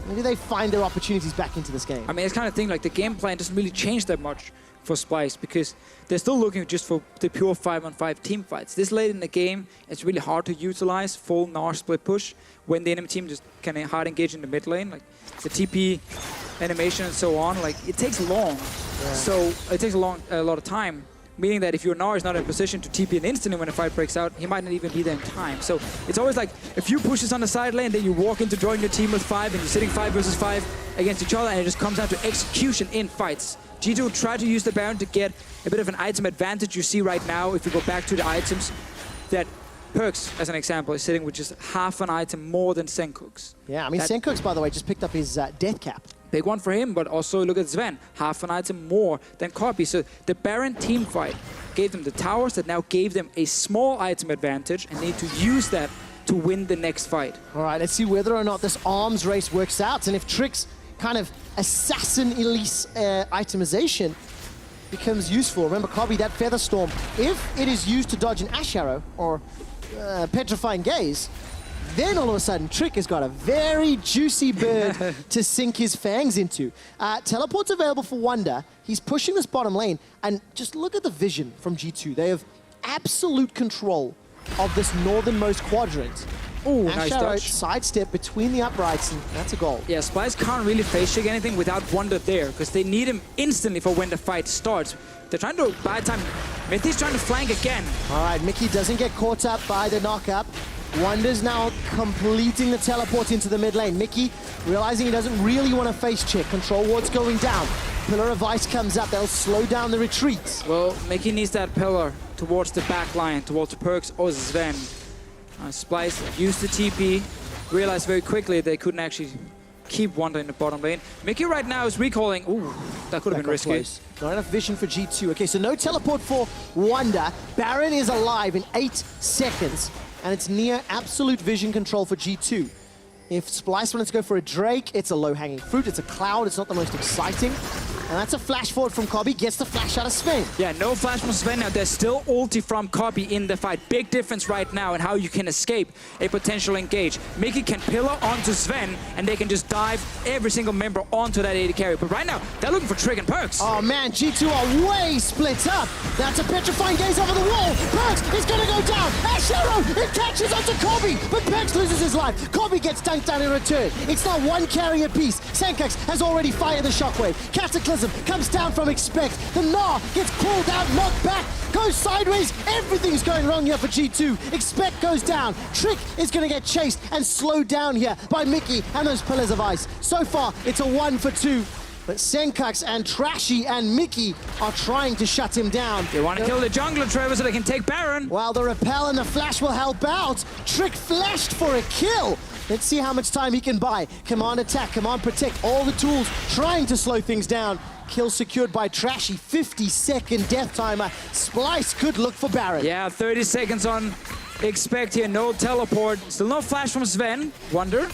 Maybe they find their opportunities back into this game. I mean, it's kind of thing, like the game plan doesn't really change that much for Splyce because they're still looking just for the pure 5-on-5 team fights. This late in the game, it's really hard to utilize full Gnar split push when the enemy team just can hard engage in the mid lane. Like the TP animation and so on, like it takes long. So it takes a lot of time, meaning that if your Gnar is not in a position to TP an instantly when a fight breaks out, he might not even be there in time. So it's always like a few pushes on the side lane, then you walk into join your team with 5 and you're sitting 5 versus 5 against each other, and it just comes down to execution in fights. G2 try to use the Baron to get a bit of an item advantage. You see right now, if you go back to the items, that PerkZ, as an example, is sitting with just half an item more than Sencux. Yeah, I mean, Sencux, by the way, just picked up his death cap. Big one for him, but also look at Zven, half an item more than Kobbe. So the Baron team fight gave them the towers that now gave them a small item advantage and need to use that to win the next fight. All right, let's see whether or not this arms race works out and if Trick's kind of assassin Elise itemization becomes useful. Remember, Kobbe, that Feather Storm, if it is used to dodge an Ash Arrow or Petrifying Gaze, then all of a sudden Trick has got a very juicy bird to sink his fangs into. Teleport's available for Wunder. He's pushing this bottom lane, and just look at the vision from G2. They have absolute control of this northernmost quadrant. Oh, nice dodge. Sidestep between the uprights, and that's a goal. Yeah, Splyce can't really face check anything without Wunder there, because they need him instantly for when the fight starts. They're trying to buy time. Mithy's trying to flank again. All right, Mikyx doesn't get caught up by the knock-up. Wunder's now completing the teleport into the mid lane. Mikyx realizing he doesn't really want to face check. Control ward's going down. Pillar of Ice comes up. They'll slow down the retreat. Well, Mikyx needs that pillar towards the back line, towards PerkZ or Zven. Splyce used the TP, realized very quickly they couldn't actually keep Wunder in the bottom lane. Mikyx right now is recalling. Ooh, that could have been risky. Close. Not enough vision for G2. Okay, so no teleport for Wunder. Baron is alive in 8 seconds, and it's near absolute vision control for G2. If Splyce wanted to go for a Drake, it's a low-hanging fruit. It's a cloud. It's not the most exciting. And that's a flash forward from Kobbe. Gets the flash out of Zven. Yeah, no flash from Zven now. There's still ulti from Kobbe in the fight. Big difference right now in how you can escape a potential engage. Mikyx can pillar onto Zven, and they can just dive every single member onto that AD carry. But right now, they're looking for Trick and PerkZ. Oh man, G2 are way split up. That's a petrifying gaze over the wall. PerkZ is going to go down. AShe, it catches onto Kobbe, but PerkZ loses his life. Kobbe gets dunked down in return. It's not one carry apiece. Sencux has already fired the shockwave. Cataclysm comes down from Expect. The Gnar gets pulled out, knocked back, goes sideways. Everything's going wrong here for G2. Expect goes down. Trick is going to get chased and slowed down here by Mikyx and those Pillars of Ice. So far, it's a 1 for 2. But Sencux and Trashy and Mikyx are trying to shut him down. They want to kill the jungler, Trevor, so they can take Baron. While the repel and the flash will help out. Trick flashed for a kill. Let's see how much time he can buy. Command attack, command protect, all the tools trying to slow things down. Kill secured by Trashy, 50-second death timer. Splyce could look for Baron. Yeah, 30 seconds on Expect here, no teleport. Still no flash from Zven. Wunder.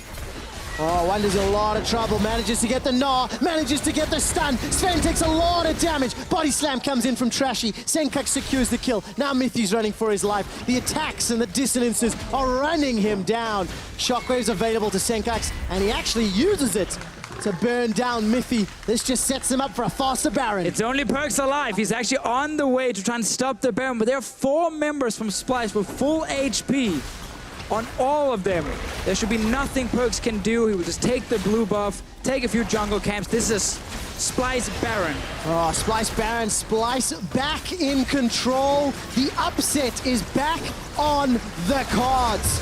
Oh, Wunder's in a lot of trouble. Manages to get the Gnar, manages to get the stun. Zven takes a lot of damage. Body slam comes in from Trashy. Sencux secures the kill. Now Mithy's running for his life. The attacks and the dissonances are running him down. Shockwave's available to Sencux, and he actually uses it to burn down Mithy. This just sets him up for a faster Baron. It's only PerkZ alive. He's actually on the way to try and stop the Baron, but there are 4 members from Splyce with full HP. On all of them. There should be nothing PerkZ can do. He will just take the blue buff, take a few jungle camps. This is Splyce Baron. Oh, Splyce Baron, Splyce back in control. The upset is back on the cards.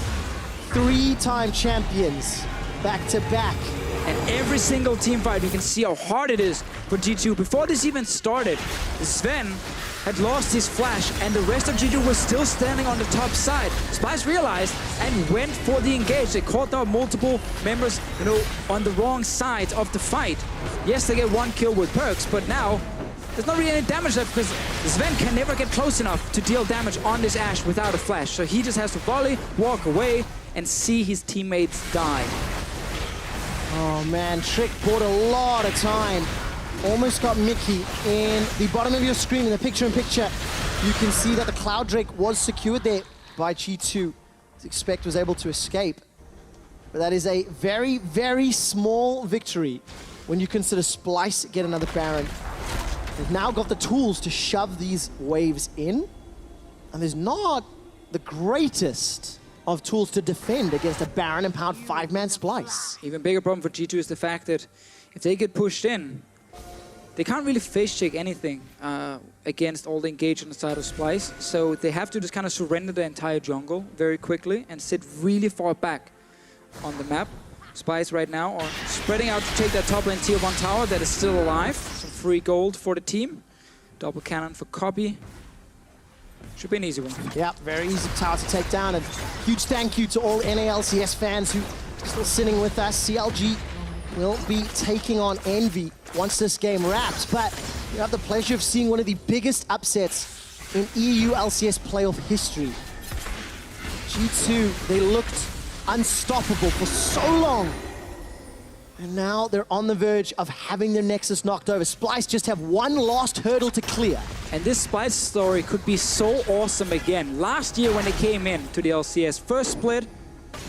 3-time champions, back to back. And every single team fight, you can see how hard it is for G2. Before this even started, Zven had lost his flash, and the rest of G2 was still standing on the top side. Splyce realized and went for the engage. They caught out multiple members, on the wrong side of the fight. Yes, they get 1 kill with PerkZ, but now there's not really any damage left because Zven can never get close enough to deal damage on this Ashe without a flash. So he just has to volley, walk away, and see his teammates die. Oh man, Trick bought a lot of time. Almost got Mikyx. In the bottom of your screen, in the picture-in-picture, you can see that the Cloud Drake was secured there by G2. Expect was able to escape. But that is a very, very small victory when you consider Splyce get another Baron. They've now got the tools to shove these waves in. And there's not the greatest of tools to defend against a Baron-empowered 5-man Splyce. Even bigger problem for G2 is the fact that if they get pushed in, they can't really face check anything against all the engage on the side of Splyce. So they have to just kind of surrender the entire jungle very quickly and sit really far back on the map. Splyce right now are spreading out to take that top lane tier 1 tower that is still alive. Some free gold for the team. Double cannon for Kobbe. Should be an easy one. Yeah, very easy tower to take down. And huge thank you to all NA LCS fans who are still sitting with us. CLG will be taking on Envy once this game wraps, but you have the pleasure of seeing one of the biggest upsets in EU LCS playoff history. G2, they looked unstoppable for so long, and now they're on the verge of having their Nexus knocked over. Splyce just have one last hurdle to clear. And this Splyce story could be so awesome again. Last year when they came in to the LCS, first split,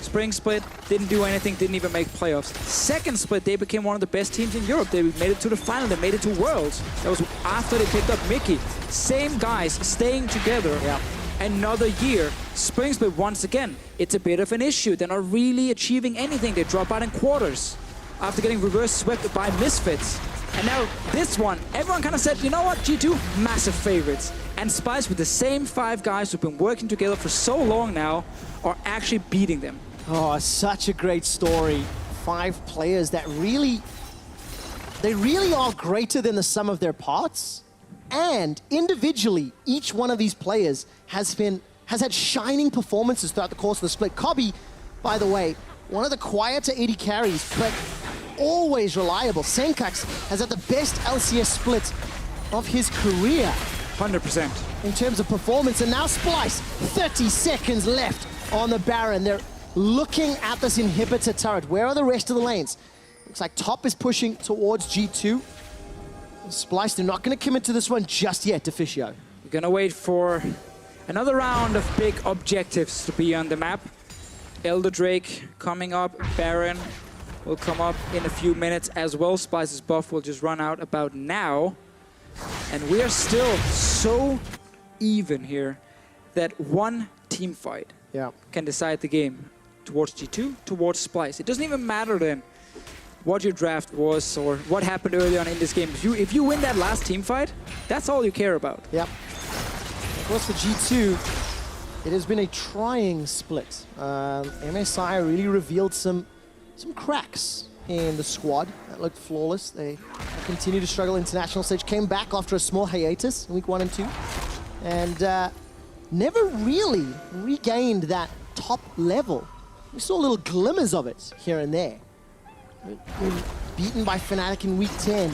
spring split, didn't do anything, didn't even make playoffs. Second split, they became one of the best teams in Europe. They made it to the final, they made it to Worlds. That was after they picked up Mikyx. Same guys staying together. Yeah. Another year, spring split once again. It's a bit of an issue. They're not really achieving anything. They drop out in quarters after getting reverse swept by Misfits. And now this one, everyone kind of said, you know what, G2, massive favorites. And Splyce, with the same 5 guys who've been working together for so long now, are actually beating them. Oh, such a great story. 5 players that really are greater than the sum of their parts. And individually, each one of these players has had shining performances throughout the course of the split. Kobbe, by the way, one of the quieter AD carries, but always reliable. Sencux has had the best LCS split of his career. 100%. In terms of performance, and now Splyce, 30 seconds left on the Baron. They're looking at this inhibitor turret. Where are the rest of the lanes? Looks like top is pushing towards G2. Splyce, they're not going to commit to this one just yet, Deficio. We're going to wait for another round of big objectives to be on the map. Elder Drake coming up, Baron will come up in a few minutes as well. Splyce's buff will just run out about now. And we are still so even here that one team fight can decide the game towards G2, towards Splyce. It doesn't even matter then what your draft was or what happened early on in this game. If you win that last team fight, that's all you care about. Yep. Of course, for G2, it has been a trying split. MSI really revealed some cracks in the squad that looked flawless. They continue to struggle international stage. Came back after a small hiatus in week 1 and 2, and never really regained that top level. We saw little glimmers of it here and there. Been beaten by Fnatic in week 10,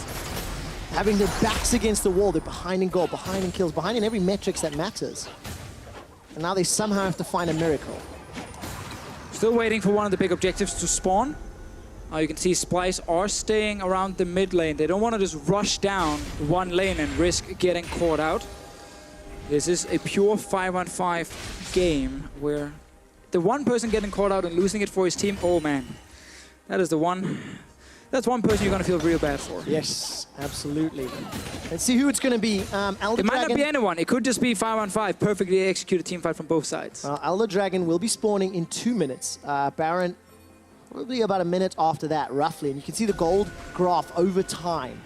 having their backs against the wall. They're behind in goal, behind in kills, behind in every metrics that matters. And now they somehow have to find a miracle. Still waiting for one of the big objectives to spawn. You can see Splyce are staying around the mid lane. They don't want to just rush down one lane and risk getting caught out. This is a pure 5-on-5 game where the one person getting caught out and losing it for his team, oh man. That's one person you're going to feel real bad for. Yes, absolutely. Let's see who it's going to be. Elder It might Dragon. not be anyone. It could just be 5-on-5. Perfectly executed team fight from both sides. Elder Dragon will be spawning in 2 minutes. Baron, probably about a minute after that, roughly. And you can see the gold graph over time.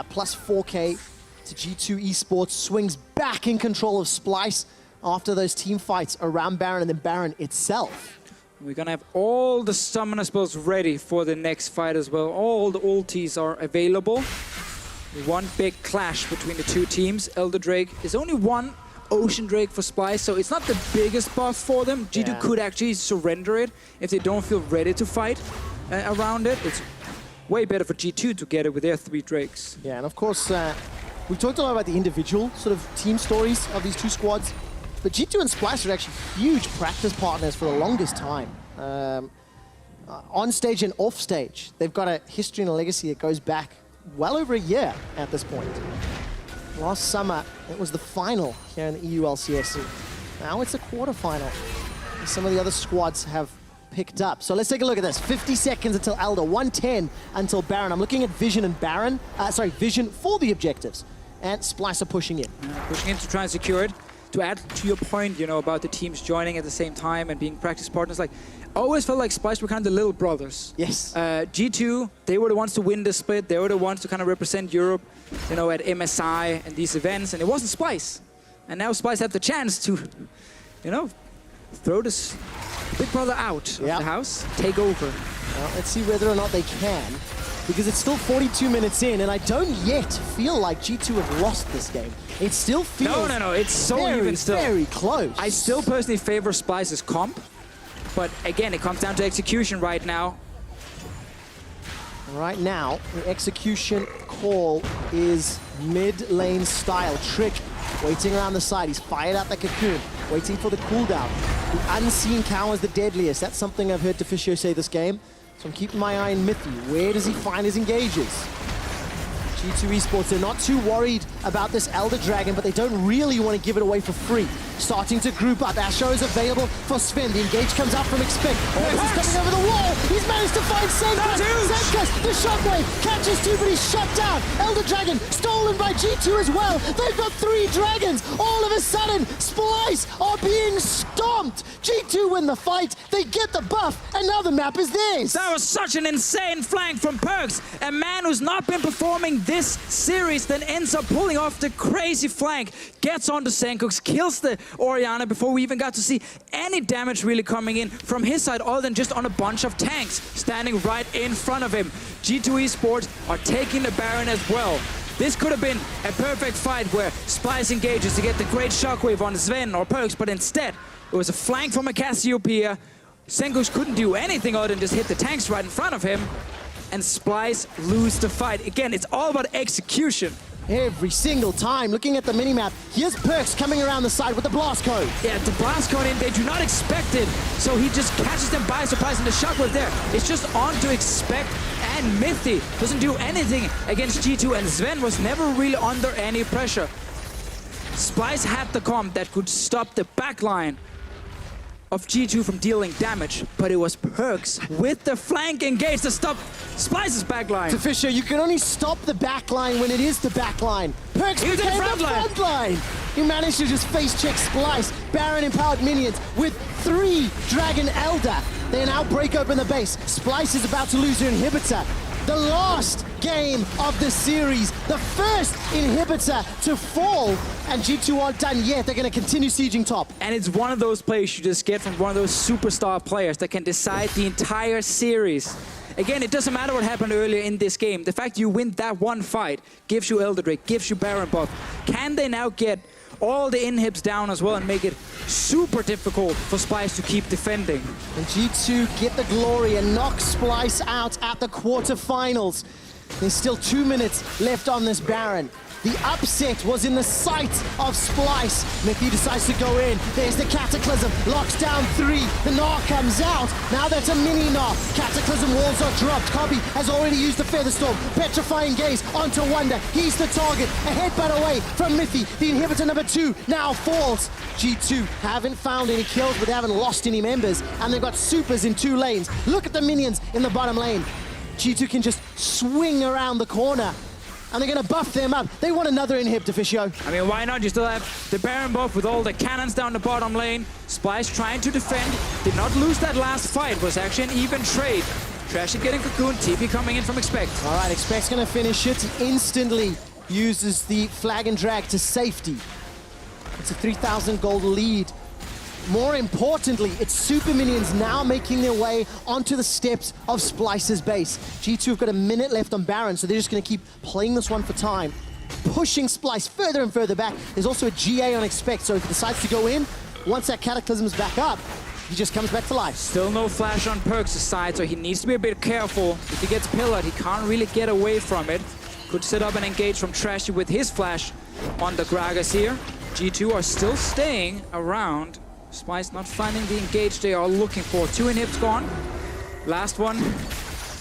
Plus 4K to G2 eSports. Swings back in control of Splyce after those team fights around Baron and then Baron itself. We're going to have all the summoner spells ready for the next fight as well. All the ultis are available. One big clash between the two teams. Elder Drake is only one Ocean Drake for Splyce, so it's not the biggest buff for them. G2 could actually surrender it if they don't feel ready to fight around it. It's way better for G2 to get it with their 3 Drakes. Yeah, and of course, we talked a lot about the individual sort of team stories of these two squads. But G2 and Splyce are actually huge practice partners for the longest time. On stage and off stage, they've got a history and a legacy that goes back well over a year at this point. Last summer, it was the final here in the EU LCS. Now it's a quarterfinal. Some of the other squads have picked up. So let's take a look at this. 50 seconds until Elder, 110 until Baron. I'm looking at Vision and Baron. Vision for the objectives. And Splyce are pushing in. Pushing in to try and secure it. To add to your point, you know, about the teams joining at the same time and being practice partners, like, I always felt like Splyce were kind of the little brothers. Yes. G2, they were the ones to win the split. They were the ones to kind of represent Europe, you know, at MSI and these events. And it wasn't Splyce. And now Splyce had the chance to, you know, throw this big brother out of the house, take over. Well, let's see whether or not they can. Because it's still 42 minutes in, and I don't yet feel like G2 have lost this game. It still feels no, it's so even still. Very close. I still personally favor Splyce's comp, but again, it comes down to execution right now. Right now, the execution call is mid-lane style. Trick waiting around the side. He's fired out the cocoon, waiting for the cooldown. The unseen cow is the deadliest. That's something I've heard Deficio say this game. So I'm keeping my eye on Mithy. Where does he find his engages? G2 eSports, they're not too worried about this Elder Dragon, but they don't really want to give it away for free. starting to group up. AShe is available for Zven. The engage comes out from Expect. PerkZ is coming over the wall. He's managed to find Sencux. Sencux, the shockwave, catches two, but he's shut down. Elder Dragon stolen by G2 as well. They've got 3 dragons. All of a sudden, Splyce are being stomped. G2 win the fight. They get the buff, and now the map is theirs. That was such an insane flank from PerkZ. A man who's not been performing this series, then ends up pulling off the crazy flank, gets onto Sencux, kills the Orianna before we even got to see any damage really coming in from his side, other than just on a bunch of tanks standing right in front of him. G2 eSports are taking the Baron as well. This could have been a perfect fight where Splyce engages to get the great shockwave on Zven or PerkZ, but instead it was a flank from a Cassiopeia. Sencux couldn't do anything other than just hit the tanks right in front of him, and Splyce lose the fight. Again, it's all about execution. Every single time, looking at the minimap, here's PerkZ coming around the side with the blast code. Yeah, the blast code in, they do not expect it, so he just catches them by surprise, and the shockwave there. It's just on to Expect, and Mithy doesn't do anything against G2, and Zven was never really under any pressure. Splyce had the comp that could stop the backline of G2 from dealing damage, but it was PerkZ with the flank engage to stop Splyce's backline. Deficio, you can only stop the backline when it is the backline. PerkZ was in became front the line. front line. He managed to just face check Splyce. Baron empowered minions with 3 Dragon Elder. They now break open the base. Splyce is about to lose her inhibitor. The last game of the series, the first inhibitor to fall, and G2 aren't done yet. They're going to continue sieging top. And it's one of those plays you just get from one of those superstar players that can decide the entire series. Again, it doesn't matter what happened earlier in this game. The fact you win that one fight gives you Elder Drake, gives you Baron buff. Can they now get all the inhibs down as well and make it super difficult for Splyce to keep defending? And G2 get the glory and knock Splyce out at the quarterfinals. There's still 2 minutes left on this Baron. The upset was in the sight of Splyce. Mithy decides to go in. There's the Cataclysm. Locks down 3. The Gnar comes out. Now that's a mini Gnar. Cataclysm walls are dropped. Kobbe has already used the Featherstorm. Petrifying Gaze onto Wunder. He's the target. A headbutt away from Mithy. The inhibitor number 2 now falls. G2 haven't found any kills, but they haven't lost any members. And they've got supers in 2 lanes. Look at the minions in the bottom lane. G2 can just swing around the corner, and they're going to buff them up. They want another inhib, Deficio. I mean, why not? You still have the Baron buff with all the cannons down the bottom lane. Splyce trying to defend. Did not lose that last fight. Was actually an even trade. Trashy getting cocoon. TP coming in from Expect. All right, Expect's going to finish it. He instantly uses the flag and drag to safety. It's a 3,000 gold lead. More importantly, it's super minions now making their way onto the steps of Splyce's base. G2 have got a minute left on Baron, so they're just going to keep playing this one for time, pushing Splyce further and further back. There's also a GA on Expect, so if he decides to go in, once that Cataclysm's back up, he just comes back to life. Still no flash on PerkZ' side, so he needs to be a bit careful. If he gets pillared, he can't really get away from it. Could set up and engage from Trashy with his flash on the Gragas here. G2 are still staying around. Splyce not finding the engage they are looking for. 2 inhibs gone. Last one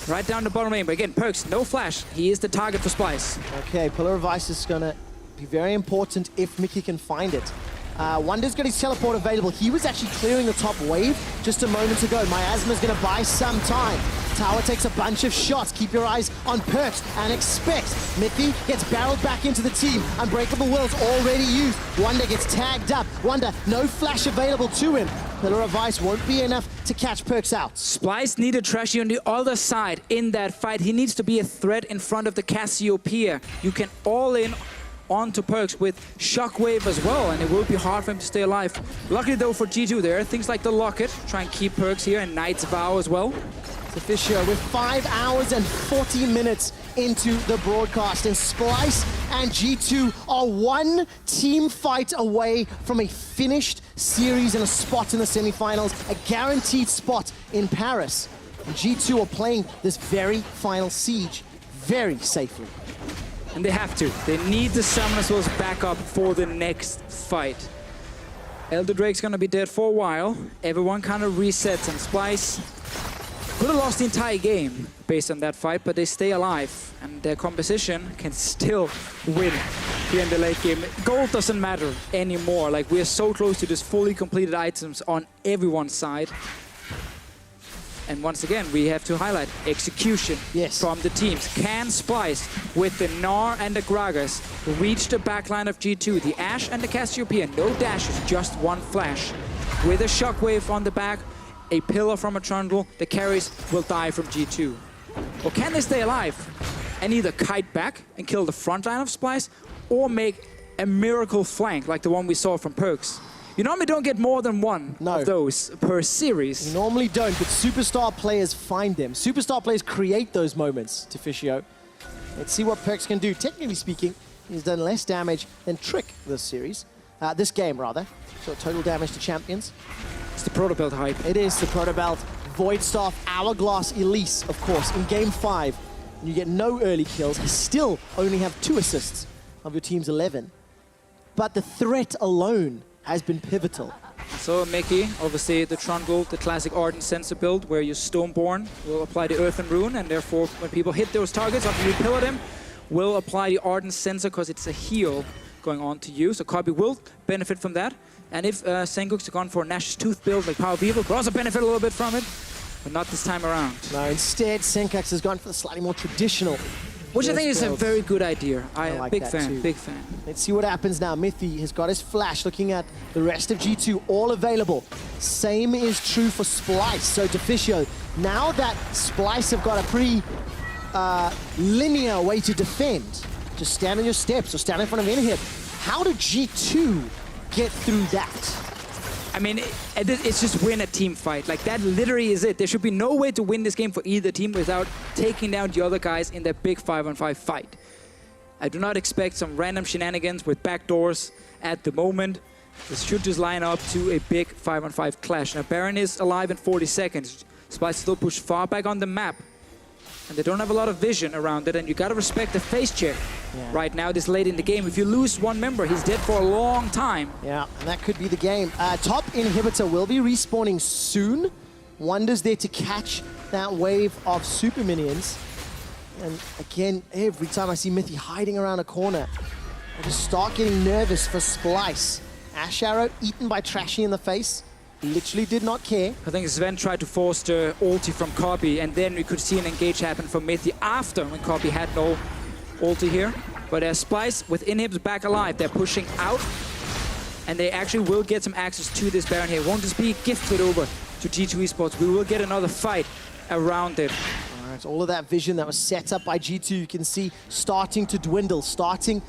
right down the bottom lane. But again, PerkZ, no flash. He is the target for Splyce. Okay, Pillar of Ice is gonna be very important if Mikyx can find it. Wunder's got his teleport available. He was actually clearing the top wave just a moment ago. Miasma's gonna buy some time. Tower takes a bunch of shots. Keep your eyes on PerkZ and Expect. Mithy gets barreled back into the team. Unbreakable Will's already used. Wunder gets tagged up. Wunder, no flash available to him. Pillar of Ice won't be enough to catch PerkZ out. Splyce needed Trashy on the other side in that fight. He needs to be a threat in front of the Cassiopeia. You can all in onto PerkZ with Shockwave as well, and it will be hard for him to stay alive. Luckily though for G2, there are things like the Locket, try and keep PerkZ here, and Knight's Vow as well. Deficio with 5 hours and 40 minutes into the broadcast, and Splyce and G2 are 1 team fight away from a finished series and a spot in the semifinals, a guaranteed spot in Paris. And G2 are playing this very final siege very safely. And they have to. They need the Summoner Souls back up for the next fight. Elder Drake's gonna be dead for a while. Everyone kind of resets, and Splyce could have lost the entire game based on that fight, but they stay alive, and their composition can still win here in the late game. Gold doesn't matter anymore. Like, we are so close to this fully completed items on everyone's side. And once again, we have to highlight execution from the teams. Can Splyce, with the Gnar and the Gragas, reach the backline of G2? The AShe and the Cassiopeia, no dashes, just one flash. With a shockwave on the back, a pillar from a Trndle, the carries will die from G2. Or can they stay alive and either kite back and kill the front line of Splyce, or make a miracle flank like the one we saw from PerkZ? You normally don't get more than one of those per series. You normally don't, but superstar players find them. Superstar players create those moments, Deficio. Let's see what PerkZ can do. Technically speaking, he's done less damage than Trick this series. This game, rather. So total damage to champions. It's the Proto Belt hype. It is the Proto Belt. Void Staff, Hourglass, Elise, of course, in Game 5. You get no early kills. You still only have 2 assists of your team's 11. But the threat alone has been pivotal. So Mithy, obviously the Trndle, the classic Ardent Sensor build, where your Stoneborn will apply the Earthen Rune, and therefore when people hit those targets after you pillar them, will apply the Ardent Sensor because it's a heal going on to you. So Kobbe will benefit from that. And if Sencux has gone for a Nash's Tooth build like Power Beaver, could also benefit a little bit from it, but not this time around. No, instead Sencux has gone for the slightly more traditional, which I think is a very good idea. I like big that fan, too. big fan. Let's see what happens now. Mithy has got his flash, looking at the rest of G2, all available. Same is true for Splyce. So Deficio, now that Splyce have got a pretty linear way to defend, just stand on your steps or stand in front of inhib. How did G2 get through that? I mean, it's just win a team fight. Like, that literally is it. There should be no way to win this game for either team without taking down the other guys in their big 5-on-5 fight. I do not expect some random shenanigans with backdoors at the moment. This should just line up to a big 5-on-5 clash. Now, Baron is alive in 40 seconds. Splyce still pushed far back on the map. And they don't have a lot of vision around it, and you gotta respect the face check right now, this late in the game. If you lose one member, he's dead for a long time. Yeah, and that could be the game. Top inhibitor will be respawning soon. Wunder's there to catch that wave of super minions. And again, every time I see Mithy hiding around a corner, I just start getting nervous for Splyce. Ashe arrow eaten by Trashy in the face. Literally did not care. I think Zven tried to force the ulti from Kobbe, and then we could see an engage happen from Mithy after, when Kobbe had no ulti here. But as Splyce, with inhibs back alive, they're pushing out, and they actually will get some access to this Baron here. It won't just be gifted over to G2 eSports. We will get another fight around it. All right, all of that vision that was set up by G2, you can see starting to dwindle, starting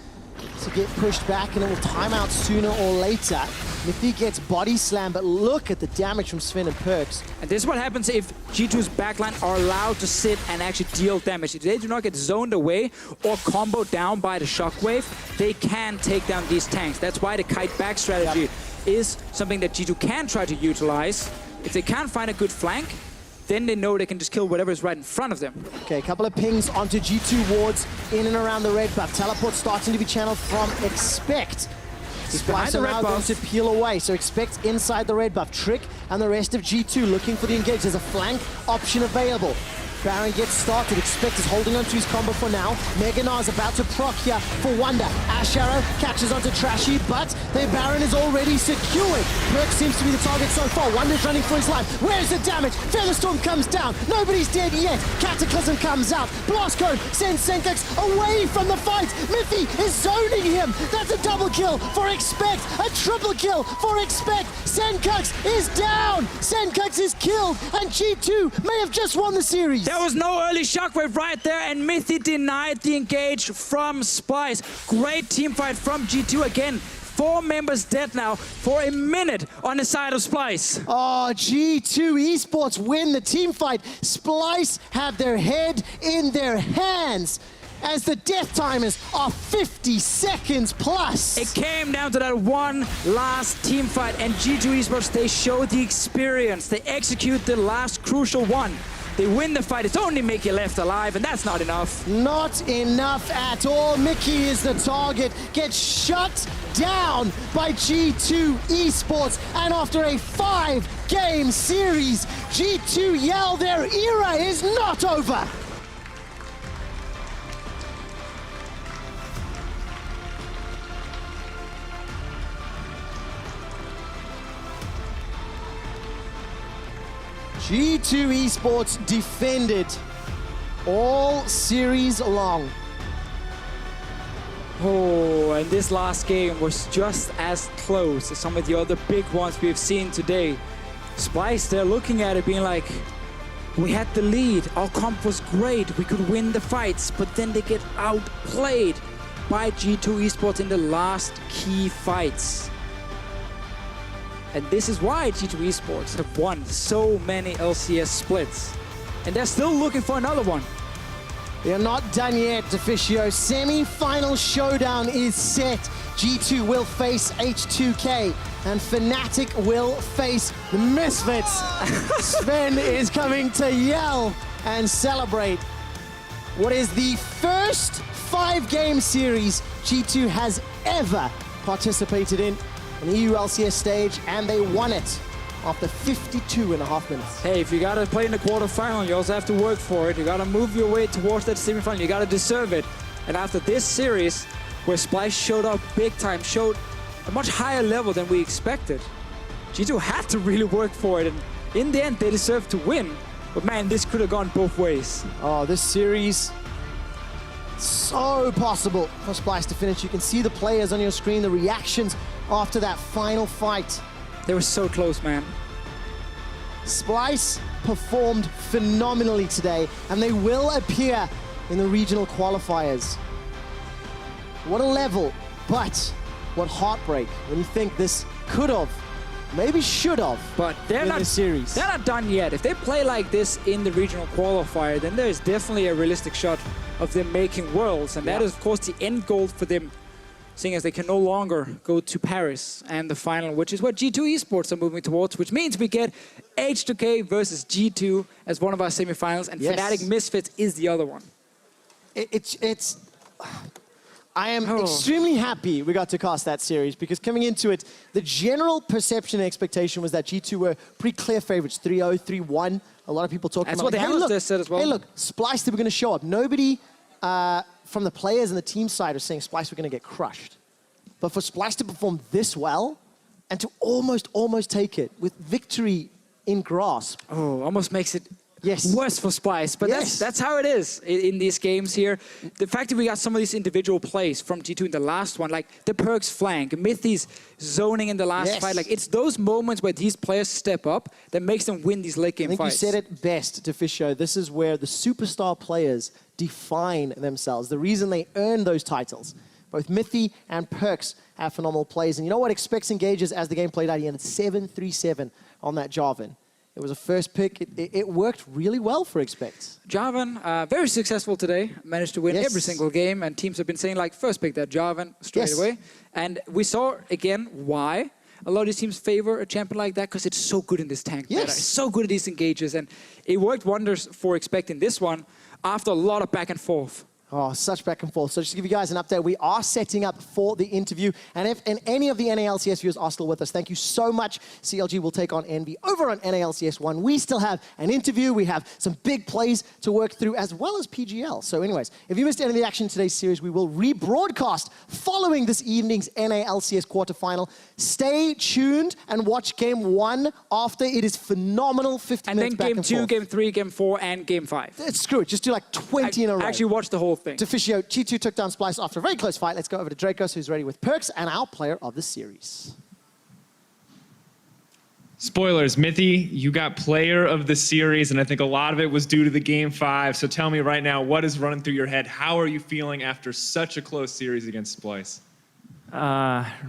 to get pushed back, and it will time out sooner or later. Mithy gets body slammed, but look at the damage from Zven and PerkZ. And this is what happens if G2's backline are allowed to sit and actually deal damage. If they do not get zoned away or comboed down by the shockwave, they can take down these tanks. That's why the kite back strategy is something that G2 can try to utilize. If they can't find a good flank, then they know they can just kill whatever is right in front of them. Okay, a couple of pings onto G2 wards in and around the red buff. Teleport starting to be channeled from Expect. Splyce are now going to peel away, so Expect inside the red buff. Trick and the rest of G2 looking for the engage. There's a flank option available. Baron gets started. Expect is holding onto his combo for now. Gnar is about to proc here for Wunder. Ashe arrow catches onto Trashy, but their Baron is already secured. PerkZ seems to be the target so far. Wunder's running for his life. Where's the damage? Featherstorm comes down. Nobody's dead yet. Cataclysm comes out. Blast Cone sends Sencux away from the fight. Mithy is zoning him. That's a double kill for Expect. A triple kill for Expect. Sencux is down. Sencux is killed, and G2 may have just won the series. There was no early shockwave right there, and Mithy denied the engage from Splyce. Great team fight from G2 again. 4 members dead now for a minute on the side of Splyce. Oh, G2 eSports win the team fight. Splyce have their head in their hands as the death timers are 50 seconds plus. It came down to that one last team fight, and G2 eSports, they show the experience. They execute the last crucial one. They win the fight. It's only Mikyx left alive, and that's not enough. Not enough at all. Mikyx is the target, gets shut down by G2 eSports, and after a 5-game series, G2 yell their era is not over. G2 eSports defended all series long. Oh, and this last game was just as close as some of the other big ones we've seen today. Splyce, they're looking at it being like, we had the lead, our comp was great, we could win the fights, but then they get outplayed by G2 eSports in the last key fights. And this is why G2 eSports have won so many LCS splits. And they're still looking for another one. They're not done yet, Deficio. Semi-final showdown is set. G2 will face H2K, and Fnatic will face the Misfits. Zven is coming to yell and celebrate what is the first 5-game series G2 has ever participated in on the EU LCS stage, and they won it after 52.5 minutes. Hey, if you gotta play in the quarterfinal, you also have to work for it. You gotta move your way towards that semifinal. You gotta deserve it. And after this series, where Splyce showed up big time, showed a much higher level than we expected, G2 had to really work for it. And in the end, they deserved to win. But man, this could have gone both ways. Oh, this series, so possible for Splyce to finish. You can see the players on your screen, the reactions after that final fight. They were so close, man. Splyce performed phenomenally today, and they will appear in the regional qualifiers. What a level, but what heartbreak when you think this could have, maybe should have, but they're not, series. They're not done yet. If they play like this in the regional qualifier, then there is definitely a realistic shot of them making Worlds, and that is, of course, the end goal for them, seeing as they can no longer go to Paris and the final, which is what G2 eSports are moving towards, which means we get H2K versus G2 as one of our semifinals, and Fnatic Misfits is the other one. I am extremely happy we got to cast that series, because coming into it, the general perception and expectation was that G2 were pretty clear favorites, 3-0, 3-1. A lot of people talking about, that's what the analysts said as well. Hey, look, Splyce, they were going to show up. Nobody from the players and the team side was saying Splyce were going to get crushed. But for Splyce to perform this well and to almost take it with victory in grasp. Oh, almost makes it worse for Splyce, but that's how it is in these games here. The fact that we got some of these individual plays from G2 in the last one, like the PerkZ flank, Mithy's zoning in the last fight, like it's those moments where these players step up that makes them win these late game fights. I think you said it best, Deficio. This is where the superstar players define themselves, the reason they earn those titles. Both Mithy and PerkZ have phenomenal plays, and you know what? Expects engages as the game played out. He ended 7-3-7 on that Jarvan. It was a first pick. It worked really well for Expect. Jarvan, very successful today. Managed to win every single game. And teams have been saying, like, first pick that Jarvan straight away. And we saw, again, why a lot of these teams favor a champion like that, because it's so good in this tank meta. It's so good at these engages. And it worked wonders for Expect in this one after a lot of back and forth. Oh, such back and forth. So just to give you guys an update, we are setting up for the interview. And if any of the NALCS viewers are still with us, thank you so much. CLG will take on Envy over on NALCS 1. We still have an interview. We have some big plays to work through, as well as PGL. So anyways, if you missed any of the action in today's series, we will rebroadcast following this evening's NALCS quarterfinal. Stay tuned and watch Game 1 after. It is phenomenal. 50 minutes back and forth. And then Game 2, Game 3, Game 4, and Game 5. Screw it. Just do like 20 in a row. Actually watch the whole thing. Deficio, G2 took down Splyce after a very close fight. Let's go over to Dracos, who's ready with PerkZ and our player of the series. Spoilers, Mithy, you got player of the series, and I think a lot of it was due to the Game 5. So tell me right now, what is running through your head? How are you feeling after such a close series against Splyce?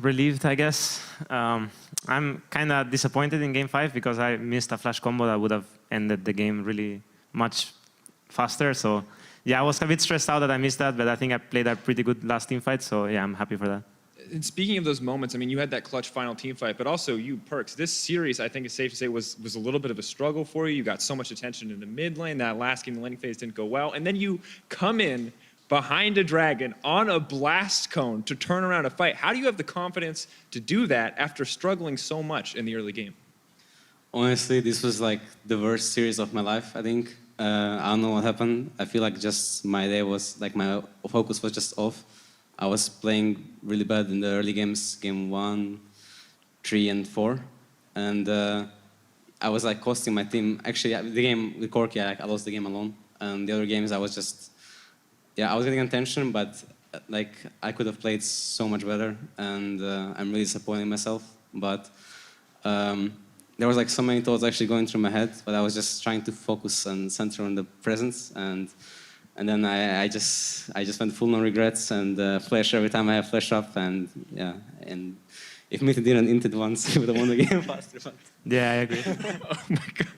Relieved, I guess. I'm kind of disappointed in Game 5 because I missed a flash combo that would have ended the game really much faster. So yeah, I was a bit stressed out that I missed that, but I think I played a pretty good last team fight. So yeah, I'm happy for that. And speaking of those moments, I mean, you had that clutch final team fight, but also you, PerkZ. This series, I think it's safe to say, was a little bit of a struggle for you. You got so much attention in the mid lane. That last game, the laning phase didn't go well. And then you come in behind a dragon on a blast cone to turn around a fight. How do you have the confidence to do that after struggling so much in the early game? Honestly, this was like the worst series of my life, I think. I don't know what happened. I feel like just my day was, like my focus was just off. I was playing really bad in the early games, game 1, 3, and 4. And I was like costing my team. Actually, the game with Corki, I lost the game alone. And the other games, I was just, I was getting attention, but like I could have played so much better. And I'm really disappointed in myself. But there was like so many thoughts actually going through my head, but I was just trying to focus and center on the presence. And then I just went full no regrets and flash every time I have flash up, and and if Mithy didn't int it once, he would have won the game faster. But. Yeah, I agree. Oh my god.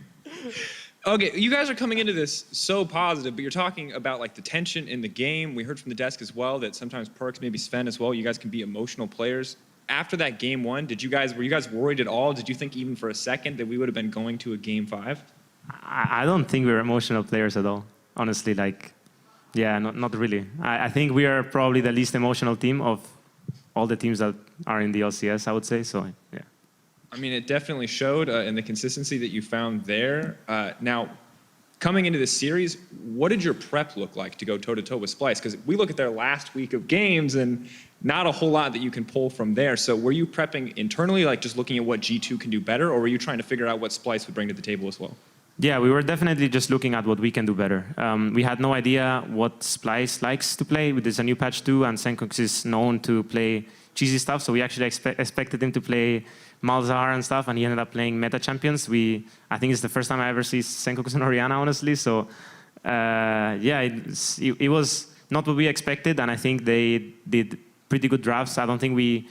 Okay, you guys are coming into this so positive, but you're talking about like the tension in the game. We heard from the desk as well that sometimes PerkZ, maybe Zven as well, you guys can be emotional players. After that game 1, were you guys worried at all? Did you think even for a second that we would have been going to a game 5? I don't think we're emotional players at all, honestly. Like, yeah, not really. I think we are probably the least emotional team of all the teams that are in the LCS, I would say. So, yeah. I mean, it definitely showed in the consistency that you found there. Now, coming into this series, what did your prep look like to go toe-to-toe with Splyce? Because we look at their last week of games and not a whole lot that you can pull from there. So were you prepping internally, like just looking at what G2 can do better, or were you trying to figure out what Splyce would bring to the table as well? Yeah, we were definitely just looking at what we can do better. We had no idea what Splyce likes to play. There's a new patch too, and Sencux is known to play cheesy stuff, so we actually expected him to play Malzahar and stuff, and he ended up playing meta champions. I think it's the first time I ever see Sencux and Orianna, honestly. So it was not what we expected, and I think they did pretty good drafts. I don't think we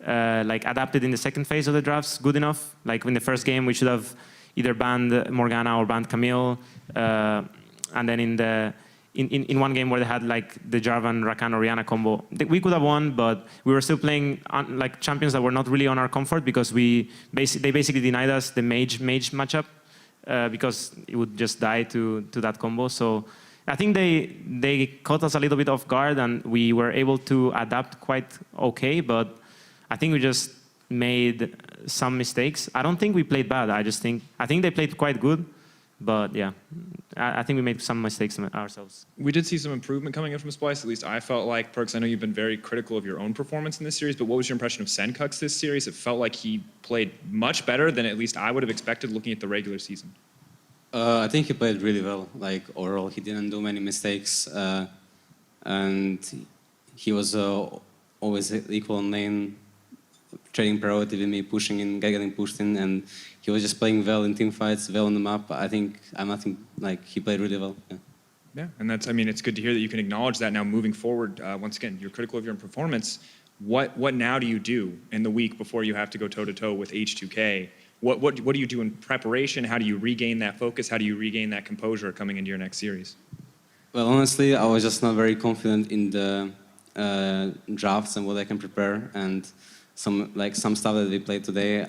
like adapted in the second phase of the drafts good enough. Like in the first game, we should have either banned Morgana or banned Camille, and then in one game where they had like the Jarvan Rakan Orianna combo, we could have won, but we were still playing like champions that were not really on our comfort because they basically denied us the mage matchup because it would just die to that combo. So I think they caught us a little bit off guard, and we were able to adapt quite okay, but I think we just made some mistakes. I don't think we played bad. I think they played quite good, but yeah, I think we made some mistakes ourselves. We did see some improvement coming in from Splyce. At least I felt like. PerkZ, I know you've been very critical of your own performance in this series, but what was your impression of Sencux this series? It felt like he played much better than at least I would have expected looking at the regular season. I think he played really well. Like overall, he didn't do many mistakes, and he was always equal in lane, trading priority with me, pushing in, getting pushed in, and he was just playing well in team fights, well on the map. I think he played really well. Yeah, and that's, I mean, it's good to hear that you can acknowledge that now moving forward. Once again, you're critical of your own performance. What now do you do in the week before you have to go toe-to-toe with H2K? What do you do in preparation? How do you regain that focus? How do you regain that composure coming into your next series? Well, honestly, I was just not very confident in the drafts and what I can prepare, and some stuff that we played today.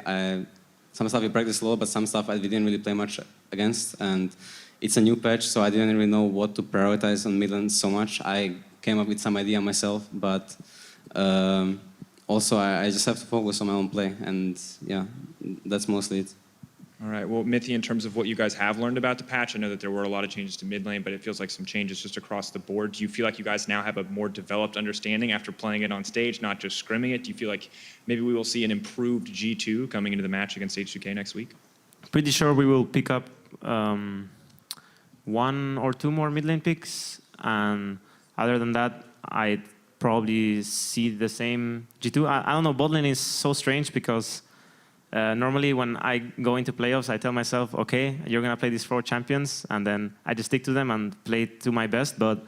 Some stuff we practiced a lot, but some stuff we didn't really play much against. And it's a new patch, so I didn't really know what to prioritize on mid lane so much. I came up with some idea myself, but also I just have to focus on my own play, and yeah, that's mostly it. All right, well, Mithy, in terms of what you guys have learned about the patch, I know that there were a lot of changes to mid lane, but it feels like some changes just across the board. Do you feel like you guys now have a more developed understanding after playing it on stage, not just scrimming it? Do you feel like maybe we will see an improved G2 coming into the match against H2K next week? Pretty sure we will pick up 1 or 2 more mid lane picks, and other than that, I'd probably see the same G2. I don't know, bot lane is so strange because normally when I go into playoffs, I tell myself, okay, you're going to play these 4 champions, and then I just stick to them and play to my best. But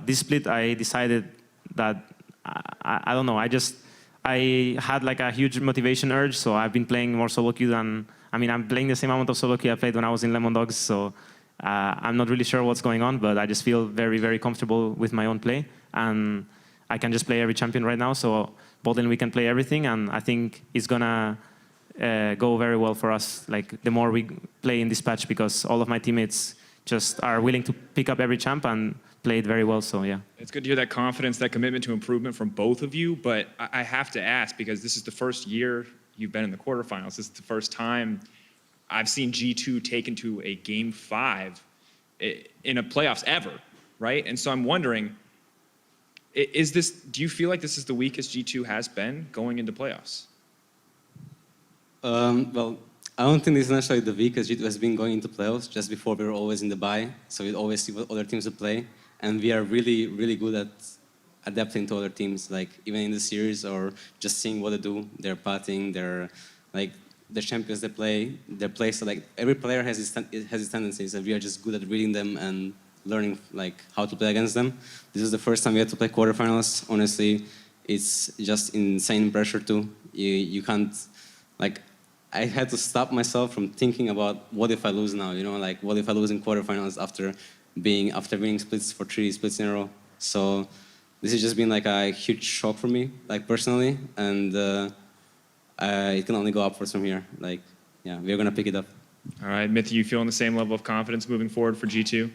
this split, I decided that, I don't know, I had like a huge motivation urge, so I've been playing more solo queue than, I'm playing the same amount of solo queue I played when I was in Lemon Dogs, so I'm not really sure what's going on, but I just feel very, very comfortable with my own play. And I can just play every champion right now. So bot lane we can play everything, and I think it's gonna go very well for us. Like the more we play in this patch, because all of my teammates just are willing to pick up every champ and play it very well. So yeah, it's good to hear that confidence, that commitment to improvement from both of you. But I have to ask, because this is the first year you've been in the quarterfinals. This is the first time I've seen G2 taken to a Game 5 in a playoffs ever, right? And so I'm wondering, do you feel like this is the weakest G2 has been going into playoffs? Well, I don't think this is necessarily the weakest G2 has been going into playoffs. Just before, we were always in the bye, so we'd always see what other teams would play. And we are really, really good at adapting to other teams, like even in the series or just seeing what they do, their pathing, their champions they play. So like every player has his tendencies, and we are just good at reading them and learning like how to play against them. This is the first time we had to play quarterfinals. Honestly, it's just insane pressure too. You can't, like, I had to stop myself from thinking about what if I lose now, you know, like what if I lose in quarterfinals after winning splits for 3 splits in a row. So this has just been like a huge shock for me, like personally, and it can only go upwards from here. Like, yeah, we're gonna pick it up. All right, Mithy, you feeling the same level of confidence moving forward for G2?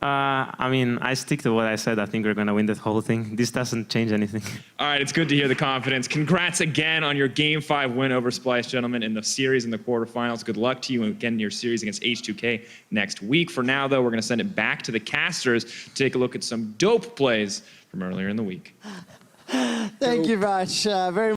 I mean, I stick to what I said. I think we're gonna win that whole thing. This doesn't change anything. All right, it's good to hear the confidence. Congrats again on your Game 5 win over Splyce, gentlemen, in the series in the quarterfinals. Good luck to you again in your series against H2K next week. For now, though, we're gonna send it back to the casters to take a look at some dope plays from earlier in the week. Thank you, Vash. Very